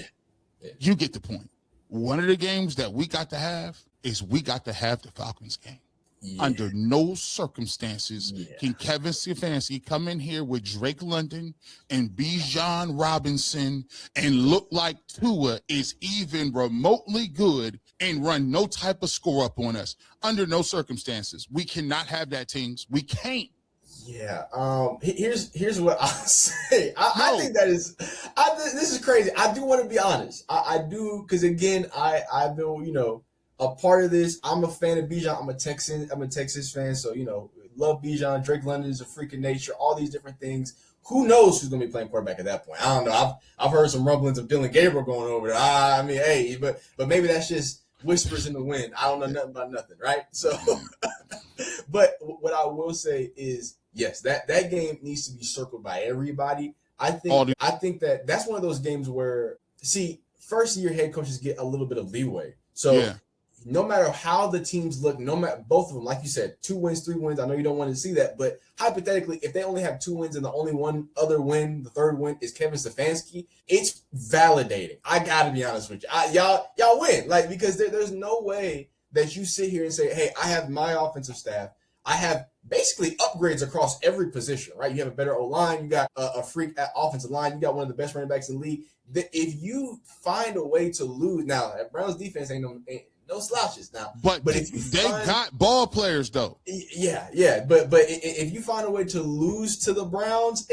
you get the point. One of the games that we got to have is we got to have the Falcons game. Yeah. Under no circumstances can Kevin Stefanski come in here with Drake London and Bijan Robinson and look like Tua is even remotely good and run no type of score up on us. Under no circumstances. We cannot have that, Tings. We can't. Yeah. Here's what I'll say. I think that is, this is crazy. I do want to be honest. I do, because again, I've been, a part of this. I'm a fan of Bijan. I'm a Texas fan. So, love Bijan. Drake London is a freak of nature, all these different things. Who knows who's going to be playing quarterback at that point? I don't know. I've heard some rumblings of Dylan Gabriel going over there. But maybe that's just whispers in the wind. I don't know nothing about nothing, right? So, but what I will say is, yes, that game needs to be circled by everybody. I think that's one of those games where, first year head coaches get a little bit of leeway. So no matter how the teams look, both of them, like you said, 2 wins, 3 wins. I know you don't want to see that, but hypothetically, if they only have 2 wins and the only one other win, the third win is Kevin Stefanski, it's validating. I gotta be honest with you, y'all win, because there's no way that you sit here and say, hey, I have my offensive staff, I have basically upgrades across every position, right? You have a better O-line, you got a freak offensive line, you got one of the best running backs in the league. If you find a way to lose, now Browns defense ain't no slouches now. But if you they got ball players though. Yeah. But if you find a way to lose to the Browns,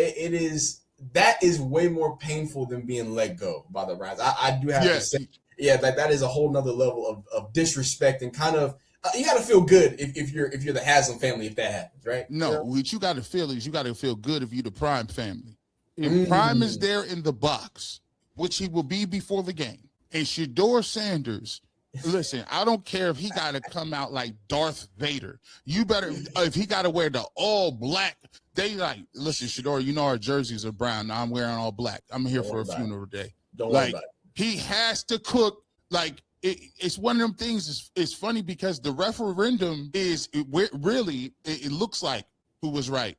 that is way more painful than being let go by the Browns. I do have to say, that is a whole nother level of disrespect and kind of you got to feel good if you're the Haslam family if that happens, right? No, what you got to feel is you got to feel good if you're the Prime family. If Prime is there in the box, which he will be before the game, and Shedeur Sanders. Listen, I don't care if he got to come out like Darth Vader. You better, if he got to wear the all black, they like, listen, Shedeur, you know our jerseys are brown. Now I'm wearing all black. I'm here for a funeral day. Don't worry about it. He has to cook. Like, it's one of them things. It's funny because the referendum it looks like who was right.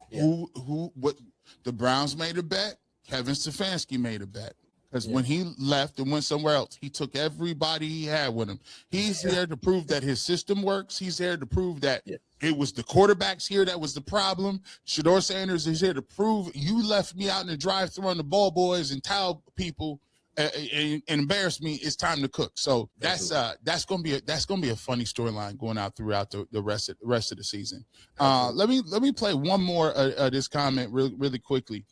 Yeah. What the Browns made a bet. Kevin Stefanski made a bet. Because when he left and went somewhere else, he took everybody he had with him. He's there to prove that his system works. He's there to prove that it was the quarterbacks here that was the problem. Shedeur Sanders is here to prove you left me out in the drive-thru on the ball boys and tell people and embarrass me. It's time to cook. So that's gonna be a funny storyline going out throughout the rest of the season. Let me play one more this comment really quickly.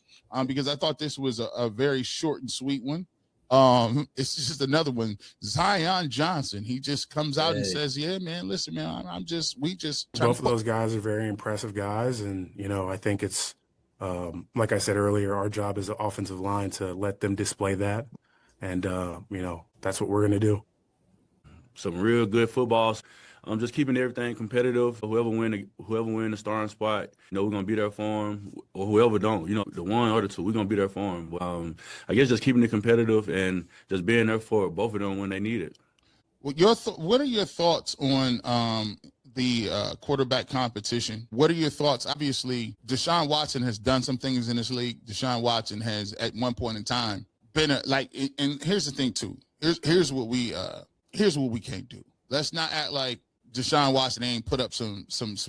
Because I thought this was a very short and sweet one. It's just another one. Zion Johnson. He just comes out and says, "Yeah, man, listen, man, we just." Both of those guys are very impressive guys, and I think it's like I said earlier, our job as an offensive line to let them display that, and that's what we're gonna do. Some real good footballs. Just keeping everything competitive. Whoever win the starting spot, we're gonna be there for them. Or whoever don't, the one or the two, we're gonna be there for them. But, I guess just keeping it competitive and just being there for both of them when they need it. Well, what are your thoughts on the quarterback competition? What are your thoughts? Obviously, Deshaun Watson has done some things in this league. Deshaun Watson has, at one point in time, been and here's the thing too. Here's what we can't do. Let's not act like Deshaun Watson ain't put up some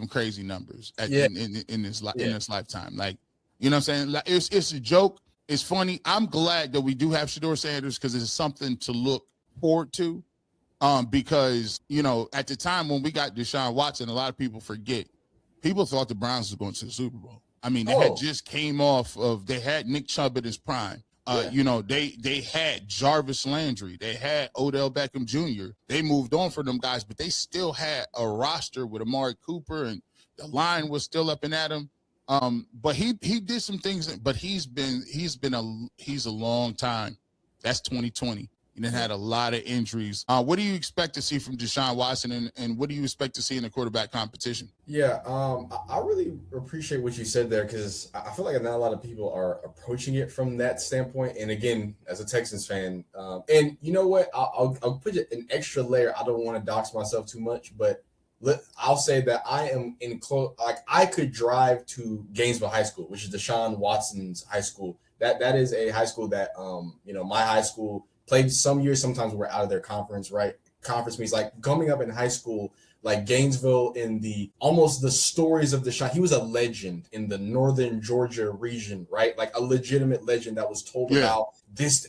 crazy numbers in his lifetime. Like, you know what I'm saying? Like, it's a joke. It's funny. I'm glad that we do have Shedeur Sanders because it's something to look forward to. Because at the time when we got Deshaun Watson, a lot of people forget. People thought the Browns was going to the Super Bowl. I mean, they had just came off of. They had Nick Chubb at his prime. They had Jarvis Landry. They had Odell Beckham Jr. They moved on for them guys, but they still had a roster with Amari Cooper, and the line was still up and at him. But he did some things, but he's a long time. That's 2020. And it had a lot of injuries. What do you expect to see from Deshaun Watson, and what do you expect to see in the quarterback competition? Yeah, I really appreciate what you said there because I feel like not a lot of people are approaching it from that standpoint. And again, as a Texans fan, and you know what, I'll put it an extra layer. I don't want to dox myself too much, but I'll say that I am in close. Like I could drive to Gainesville High School, which is Deshaun Watson's high school. That is a high school that my high school played some years. Sometimes we're out of their conference, right? Conference means like coming up in high school, like Gainesville in almost the stories of Deshaun. He was a legend in the northern Georgia region, right? Like a legitimate legend that was told about this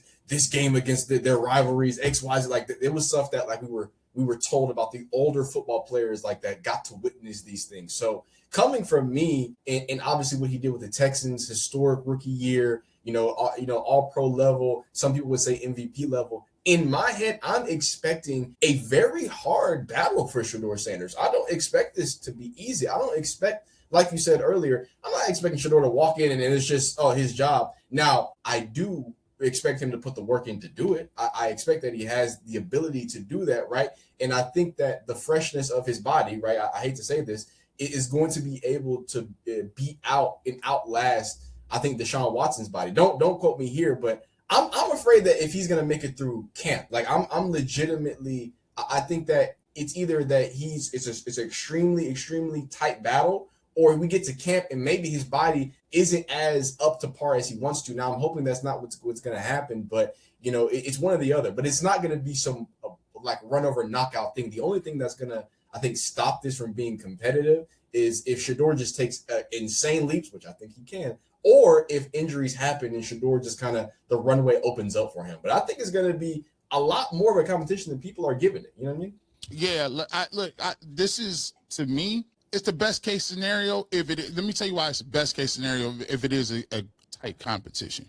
game against their rivalries, X, Y, Z. Like it was stuff that like we were told about the older football players like that got to witness these things. So coming from me and obviously what he did with the Texans, historic rookie year, all pro level. Some people would say MVP level. In my head, I'm expecting a very hard battle for Shedeur Sanders. I don't expect this to be easy. I don't expect, like you said earlier, I'm not expecting Shedeur to walk in and it's just, his job. Now, I do expect him to put the work in to do it. I expect that he has the ability to do that, right? And I think that the freshness of his body, right, I hate to say this, is going to be able to beat out and outlast, I think, Deshaun Watson's body. Don't quote me here, but I'm afraid that if he's going to make it through camp, like I'm legitimately, I think that it's either that it's an extremely, extremely tight battle, or we get to camp and maybe his body isn't as up to par as he wants to. Now, I'm hoping that's not what's going to happen, but it's one or the other. But it's not going to be some like run over knockout thing. The only thing that's going to, I think stop this from being competitive is if Shedeur just takes insane leaps, which I think he can, or if injuries happen and Shedeur just kind of the runway opens up for him. But I think it's going to be a lot more of a competition than people are giving it. You know what I mean? Yeah, this is, to me, it's the best case scenario. Let me tell you why it's the best case scenario if it is a tight competition,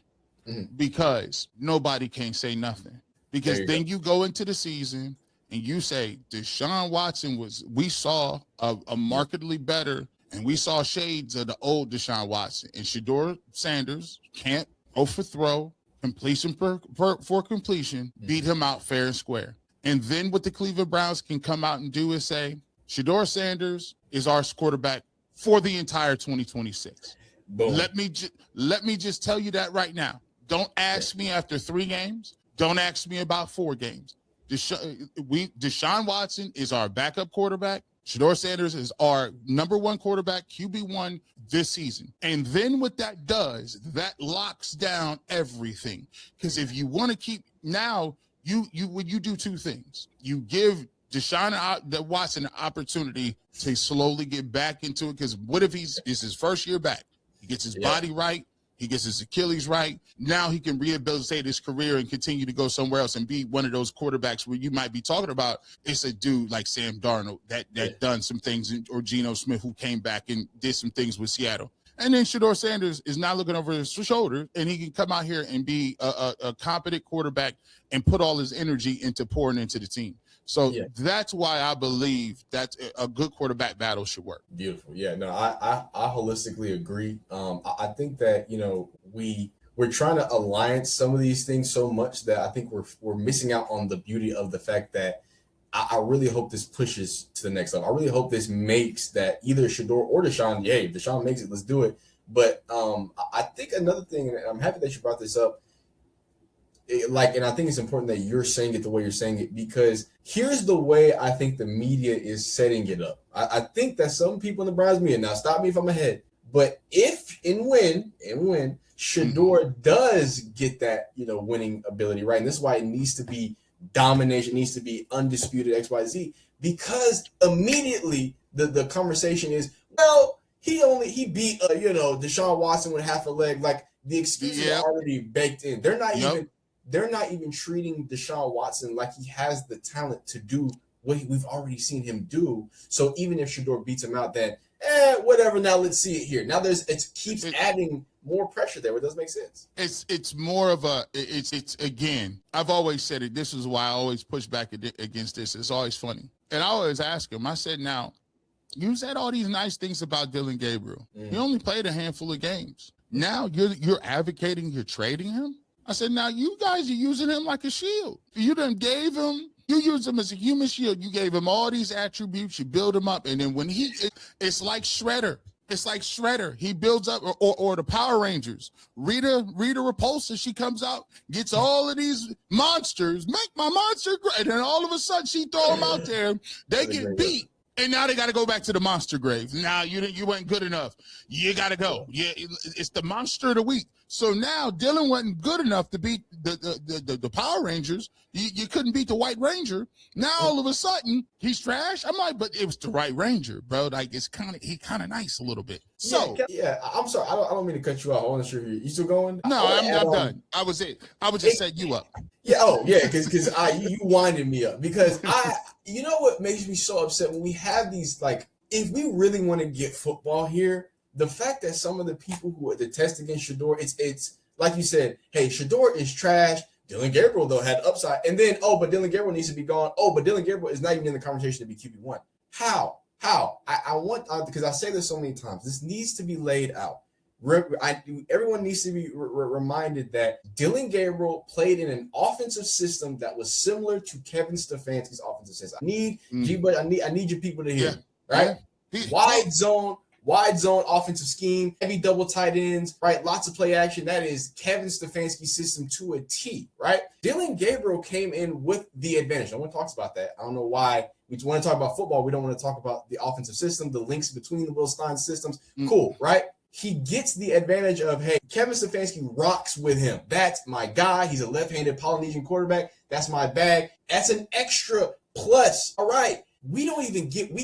because nobody can say nothing. Because then you go into the season and you say Deshaun Watson we saw a markedly better, and we saw shades of the old Deshaun Watson, and Shedeur Sanders can't go for throw, completion for completion, beat him out fair and square. And then what the Cleveland Browns can come out and do is say, Shedeur Sanders is our quarterback for the entire 2026. Boom. Let me just tell you that right now. Don't ask me after 3 games. Don't ask me about 4 games. Deshaun Watson is our backup quarterback. Shedeur Sanders is our number 1 quarterback, QB1 this season. And then what that does, that locks down everything. Because if you want to keep now, you do 2 things. You give Deshaun Watson an opportunity to slowly get back into it. Because what if it's his first year back? He gets his body right. He gets his Achilles right. Now he can rehabilitate his career and continue to go somewhere else and be one of those quarterbacks where you might be talking about. It's a dude like Sam Darnold that done some things, or Geno Smith, who came back and did some things with Seattle. And then Shedeur Sanders is not looking over his shoulder, and he can come out here and be a competent quarterback and put all his energy into pouring into the team. So that's why I believe that a good quarterback battle should work. Beautiful. Yeah, no, I holistically agree. I think that, we're trying to align some of these things so much that I think we're missing out on the beauty of the fact that I really hope this pushes to the next level. I really hope this makes that either Shedeur or Deshaun, if Deshaun makes it, let's do it. But I think another thing, and I'm happy that you brought this up, and I think it's important that you're saying it the way you're saying it, because here's the way I think the media is setting it up. I think that some people in the Browns media, now stop me if I'm ahead, but if and when Shedeur does get that, winning ability, right? And this is why it needs to be domination, needs to be undisputed XYZ, because immediately the conversation is, well, he beat Deshaun Watson with half a leg. Like, the excuses are already baked in. They're not even treating Deshaun Watson like he has the talent to do what we've already seen him do. So even if Shedeur beats him out, then whatever. Now let's see it here. Now it keeps adding more pressure there. It doesn't make sense. It's more of it's again, I've always said it. This is why I always push back against this. It's always funny. And I always ask him, I said, now, you said all these nice things about Dillon Gabriel. He only played a handful of games. Now you're advocating, you're trading him? I said, now you guys are using him like a shield. You used him as a human shield. You gave him all these attributes, you build him up. And then when it's like Shredder. It's like Shredder. He builds up, or the Power Rangers. Rita Repulsa, she comes out, gets all of these monsters, make my monster great. And then all of a sudden she throw them out there. They get beat. And now they got to go back to the monster grave. Now you weren't good enough. You got to go. Yeah, it's the monster of the week. So now Dillon wasn't good enough to beat the Power Rangers. You couldn't beat the White Ranger. Now all of a sudden he's trash. I'm like, but it was the White Ranger, bro. Like, he kind of nice a little bit. So I'm sorry. I don't mean to cut you off. I want to sure you still going. No, I'm not done. I was just setting you up. Yeah. Oh yeah. Because you winded me up, because you know what makes me so upset when we have these, like, if we really want to get football here, the fact that some of the people who detest against Shedeur, it's like you said, hey, Shedeur is trash. Dillon Gabriel, though, had upside. And then, but Dillon Gabriel needs to be gone. But Dillon Gabriel is not even in the conversation to be QB1. How? I want, because I say this so many times, this needs to be laid out. Everyone needs to be reminded that Dillon Gabriel played in an offensive system that was similar to Kevin Stefanski's offensive system. I need your people to hear me, right? Wide zone offensive scheme, heavy double tight ends, right? Lots of play action. That is Kevin Stefanski's system to a T, right? Dillon Gabriel came in with the advantage. No one talks about that. I don't know why. We want to talk about football. We don't want to talk about the offensive system, the links between the Will Stein systems. Cool, right? He gets the advantage of, hey, Kevin Stefanski rocks with him. That's my guy. He's a left-handed Polynesian quarterback. That's my bag. That's an extra plus. All right. we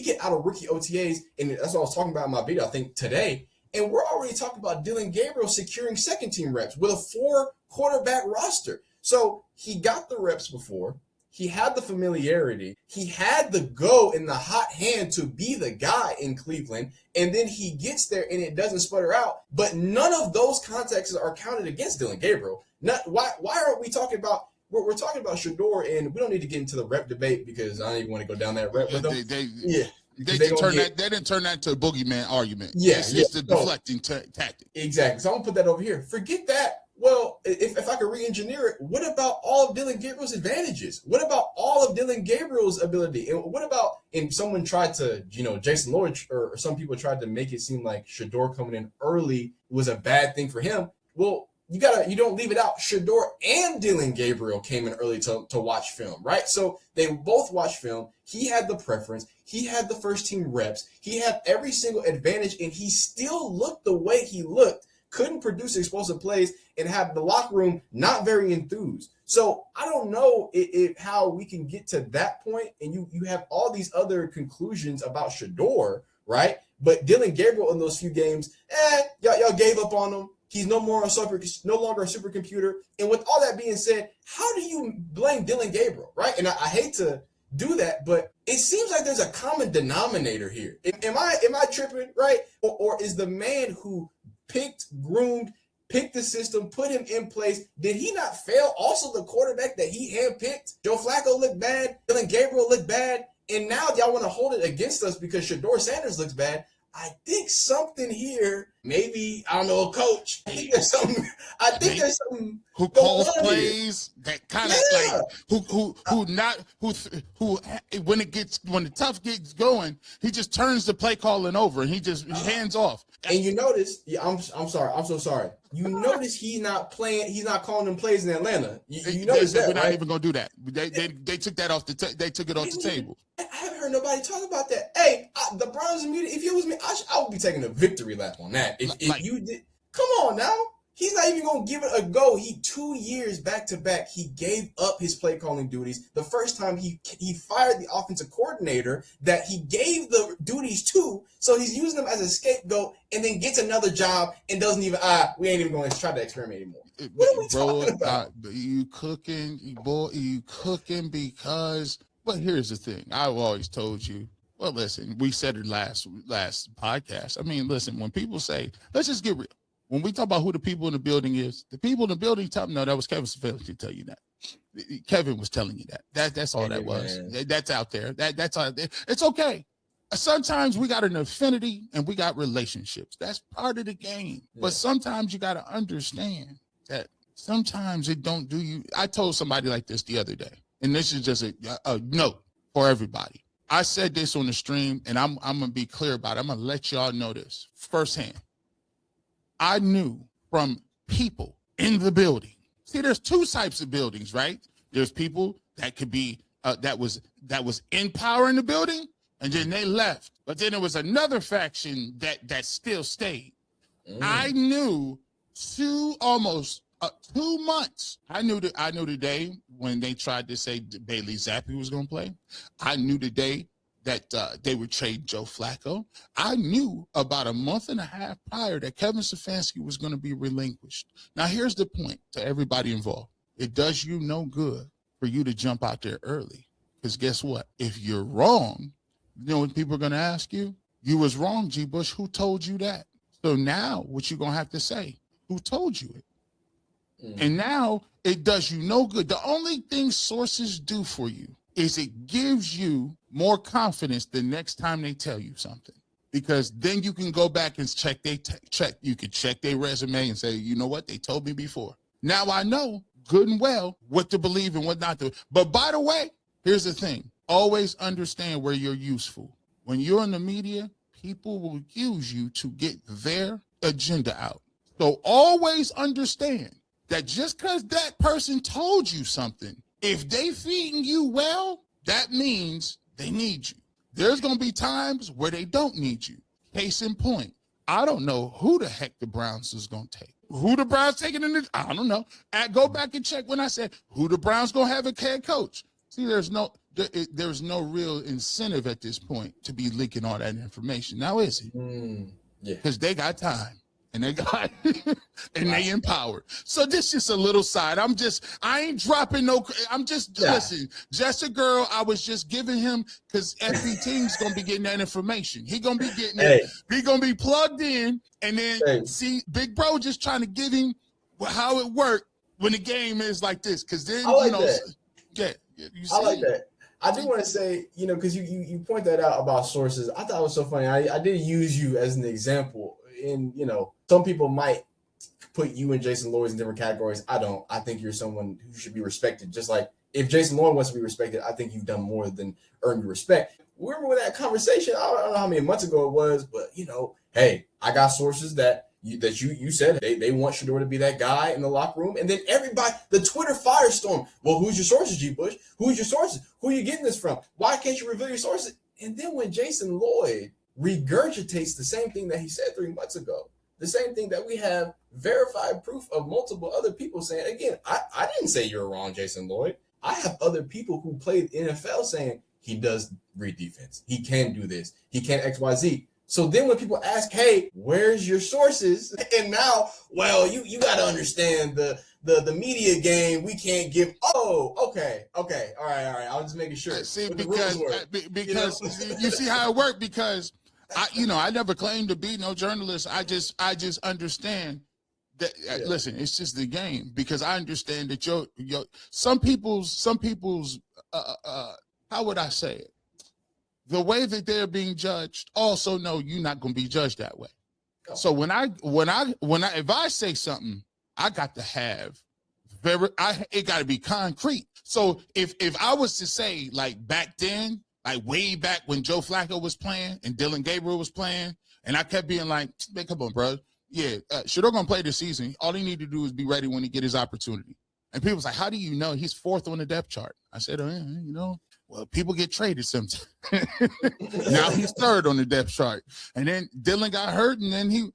get out of rookie OTAs, and that's what I was talking about in my video, I think today, and we're already talking about Dillon Gabriel securing second team reps with a 4 quarterback roster. So he got the reps before. He had the familiarity. He had the go in the hot hand to be the guy in Cleveland. And then he gets there and it doesn't sputter out. But none of those contexts are counted against Dillon Gabriel. Why aren't we talking about, we're talking about Shedeur, and we don't need to get into the rep debate because I don't even want to go down that rep with them. They didn't turn that into a boogeyman argument. It's a deflecting tactic. Exactly. So I'm going to put that over here. Forget that. Well, if I could re-engineer it, what about all of Dillon Gabriel's advantages? What about all of Dillon Gabriel's ability? And what about, and someone tried to, Jason Lloyd or some people tried to make it seem like Shedeur coming in early was a bad thing for him. Well, you don't leave it out. Shedeur and Dillon Gabriel came in early to watch film, right? So they both watched film. He had the preference. He had the first team reps. He had every single advantage, and he still looked the way he looked. Couldn't produce explosive plays and have the locker room not very enthused. So I don't know if how we can get to that point, and you have all these other conclusions about Shedeur, right? But Dillon Gabriel in those few games, y'all gave up on him. He's no longer a supercomputer. And with all that being said, how do you blame Dillon Gabriel, right? And I hate to do that, but it seems like there's a common denominator here. Am I tripping, right? Or is the man who picked, groomed, picked the system, put him in place, did he not fail? Also, the quarterback that he handpicked, Joe Flacco looked bad, Dillon Gabriel looked bad, and now y'all want to hold it against us because Shedeur Sanders looks bad. I think something here, maybe, I don't know, a coach. I think there's something who calls plays that kind of when the tough gets going, he just turns the play calling over and he hands off. And you notice, I'm sorry, I'm so sorry. You notice he's not calling them plays in Atlanta. You notice that, we're not right? even gonna do that. They took that off they took it off the table. I haven't heard nobody talk about that. Hey, the Browns media, if it was me, I would be taking a victory lap on that. If you did, come on now. He's not even going to give it a go. 2 years back to back, he gave up his play calling duties. The first time he fired the offensive coordinator that he gave the duties to, so he's using them as a scapegoat, and then gets another job and doesn't even, we ain't even going to try to experiment anymore. What are we talking about? You cooking because, but here's the thing. I've always told you, well, listen, we said it last podcast. I mean, listen, when people say, let's just get real. When we talk about who the people in the building is, the people in the building no, that was Kevin Stefanski tell you that. Kevin was telling you that. That's all that was. That's out there. That's all. It's okay. Sometimes we got an affinity and we got relationships. That's part of the game. Yeah. But sometimes you got to understand that sometimes it don't do you. I told somebody like this the other day, and this is just a note for everybody. I said this on the stream, and I'm going to be clear about it. I'm going to let y'all know this firsthand. I knew from people in the building. See, there's two types of buildings, right? There's people that could be that was in power in the building, and then they left. But then there was another faction that still stayed. I knew almost 2 months. I knew the day when they tried to say Bailey Zappi was going to play. I knew the day that they would trade Joe Flacco. I knew about a month and a half prior that Kevin Stefanski was going to be relinquished. Now, here's the point to everybody involved. It does you no good for you to jump out there early. Because guess what? If you're wrong, you know what people are going to ask you? You was wrong, G. Bush. Who told you that? So now what you're going to have to say, who told you it? And now it does you no good. The only thing sources do for you is it gives you more confidence the next time they tell you something, because then you can go back and you can check their resume and say, you know what, they told me before. Now I know good and well what to believe and what not to. But by the way, here's the thing. Always understand where you're useful. When you're in the media, people will use you to get their agenda out. So always understand that just because that person told you something, if they feeding you well, that means they need you. There's going to be times where they don't need you. Case in point, I don't know who the heck the Browns is going to take. Who the Browns taking in this? I don't know. Go back and check when I said who the Browns going to have a head coach. See, there's there's no real incentive at this point to be leaking all that information. Now is it? Yeah. Because they got time and they got and they empowered. So this is a little side. I ain't dropping no. I'm just listen. Just a girl. I was just giving him because FB Tings gonna be getting that information. He gonna be getting it. He gonna be plugged in, and then see Big Bro just trying to give him how it worked when the game is like this. Because then I like you know, that. you see, I like that. I do want to say, you know, because you point that out about sources. I thought it was so funny. I did use you as an example. In, you know, some people might put you and Jason Lloyd in different categories. I don't. I think you're someone who should be respected. Just like if Jason Lloyd wants to be respected, I think you've done more than earn your respect. We remember that conversation. I don't know how many months ago it was, but you know, hey, I got sources that you said they want Shedeur to be that guy in the locker room, and then everybody, the Twitter firestorm. Well, who's your sources, G. Bush? Who's your sources? Who are you getting this from? Why can't you reveal your sources? And then when Jason Lloyd regurgitates the same thing that he said 3 months ago, the same thing that we have verified proof of multiple other people saying, again, I didn't say you're wrong, Jason Lloyd. I have other people who played NFL saying he does read defense. He can do this. He can XYZ. So then when people ask, hey, where's your sources? And now, well, you got to understand the media game. We can't give. Oh, okay. All right. I was just making sure. See, because you see how it worked. Because I never claimed to be no journalist. I just understand that. Listen, it's just the game. Because I understand that your some people's how would I say it? The way that they're being judged also know you're not going to be judged that way. Oh. So if I say something, I got to have it got to be concrete. So if I was to say like back then, like way back when Joe Flacco was playing and Dylan Gabriel was playing, and I kept being like, man, come on, bro. Yeah, Shedeur going to play this season. All he need to do is be ready when he get his opportunity. And people was like, how do you know? He's 4th on the depth chart. I said, well, people get traded sometimes. Now he's 3rd on the depth chart. And then Dylan got hurt, and then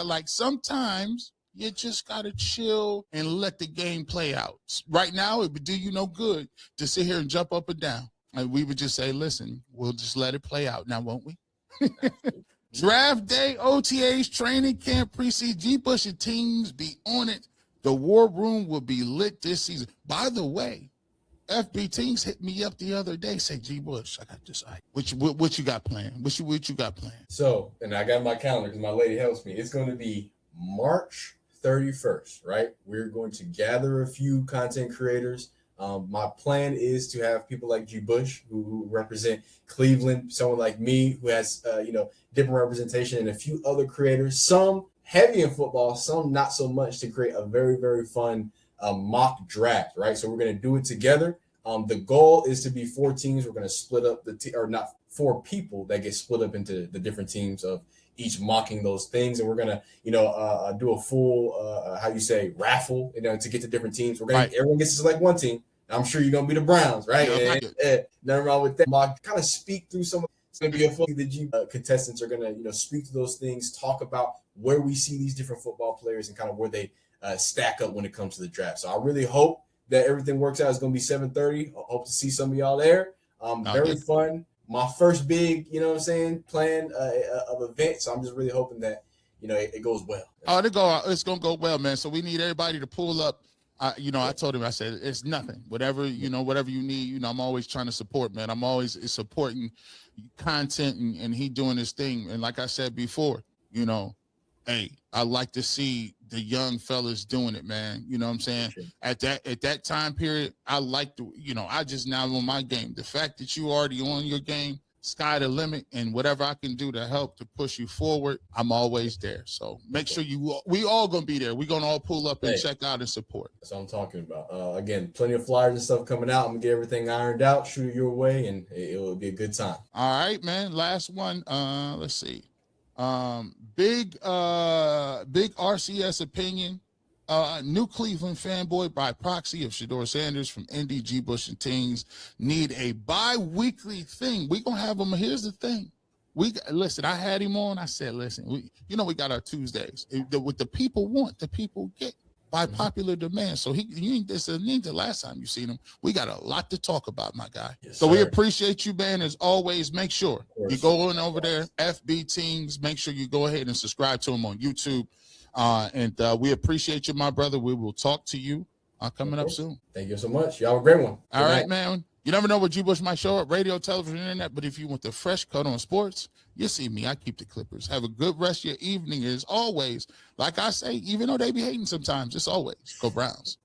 like sometimes you just got to chill and let the game play out. Right now, it would do you no good to sit here and jump up and down. And we would just say, listen, we'll just let it play out now, won't we? Draft day, OTAs, training camp, preseason, G. Bush and Tings be on it. The war room will be lit this season. By the way, FB Tings hit me up the other day, say, G. Bush, I got this. What you got planned? What you got planned? So, and I got my calendar because my lady helps me. It's going to be March 31st, right? We're going to gather a few content creators. My plan is to have people like G. Bush who represent Cleveland, someone like me who has, different representation, and a few other creators, some heavy in football, some not so much, to create a very, very fun mock draft, right? So we're going to do it together. The goal is to be 4 teams. We're going to split up or not 4 people that get split up into the different teams of each mocking those things. And we're going to, do a full, raffle, to get to different teams. We're going to, everyone gets to select one team. I'm sure you're going to be the Browns, right? Nothing wrong with that. Mock, kind of speak through some of it's going to be a fun. The contestants are going to, speak to those things, talk about where we see these different football players and kind of where they stack up when it comes to the draft. So I really hope that everything works out. It's going to be 7:30. I hope to see some of y'all there. Very fun. My first big, plan of event. So I'm just really hoping that, it goes well. It's going to go well, man. So we need everybody to pull up. I told him, I said, it's nothing. Whatever you need, I'm always trying to support, man. I'm always supporting content and he doing his thing. And like I said before, hey, I like to see the young fellas doing it, man. You know what I'm saying? Sure. At that time period, I like to, I just now on my game. The fact that you already on your game, sky the limit, and whatever I can do to help to push you forward, I'm always there. So make sure we all gonna be there. We're gonna all pull up and check out and support. That's what I'm talking about. Again, plenty of flyers and stuff coming out. I'm gonna get everything ironed out, shoot it your way, and it will be a good time. All right, man. Last one. Let's see. Big RCS opinion. New Cleveland fanboy by proxy of Shedeur Sanders from Indy, G. Bush and Tings need a bi-weekly thing. We gonna have him. Here's the thing. Listen, I had him on. I said, listen, we got our Tuesdays. What the people want, the people get. by popular demand. So this ain't the last time you seen him. We got a lot to talk about, my guy. Yes, so we sir. appreciate you, man. As always, make sure you go on over there, FB Tings. Make sure you go ahead and subscribe to him on YouTube. And we appreciate you, my brother. We will talk to you coming up soon. Thank you so much. Y'all have a great one. All right, man. You never know what G. Bush might show up, radio, television, internet, but if you want the fresh cut on sports, you see me. I keep the Clippers. Have a good rest of your evening. As always, like I say, even though they be hating sometimes, it's always go Browns.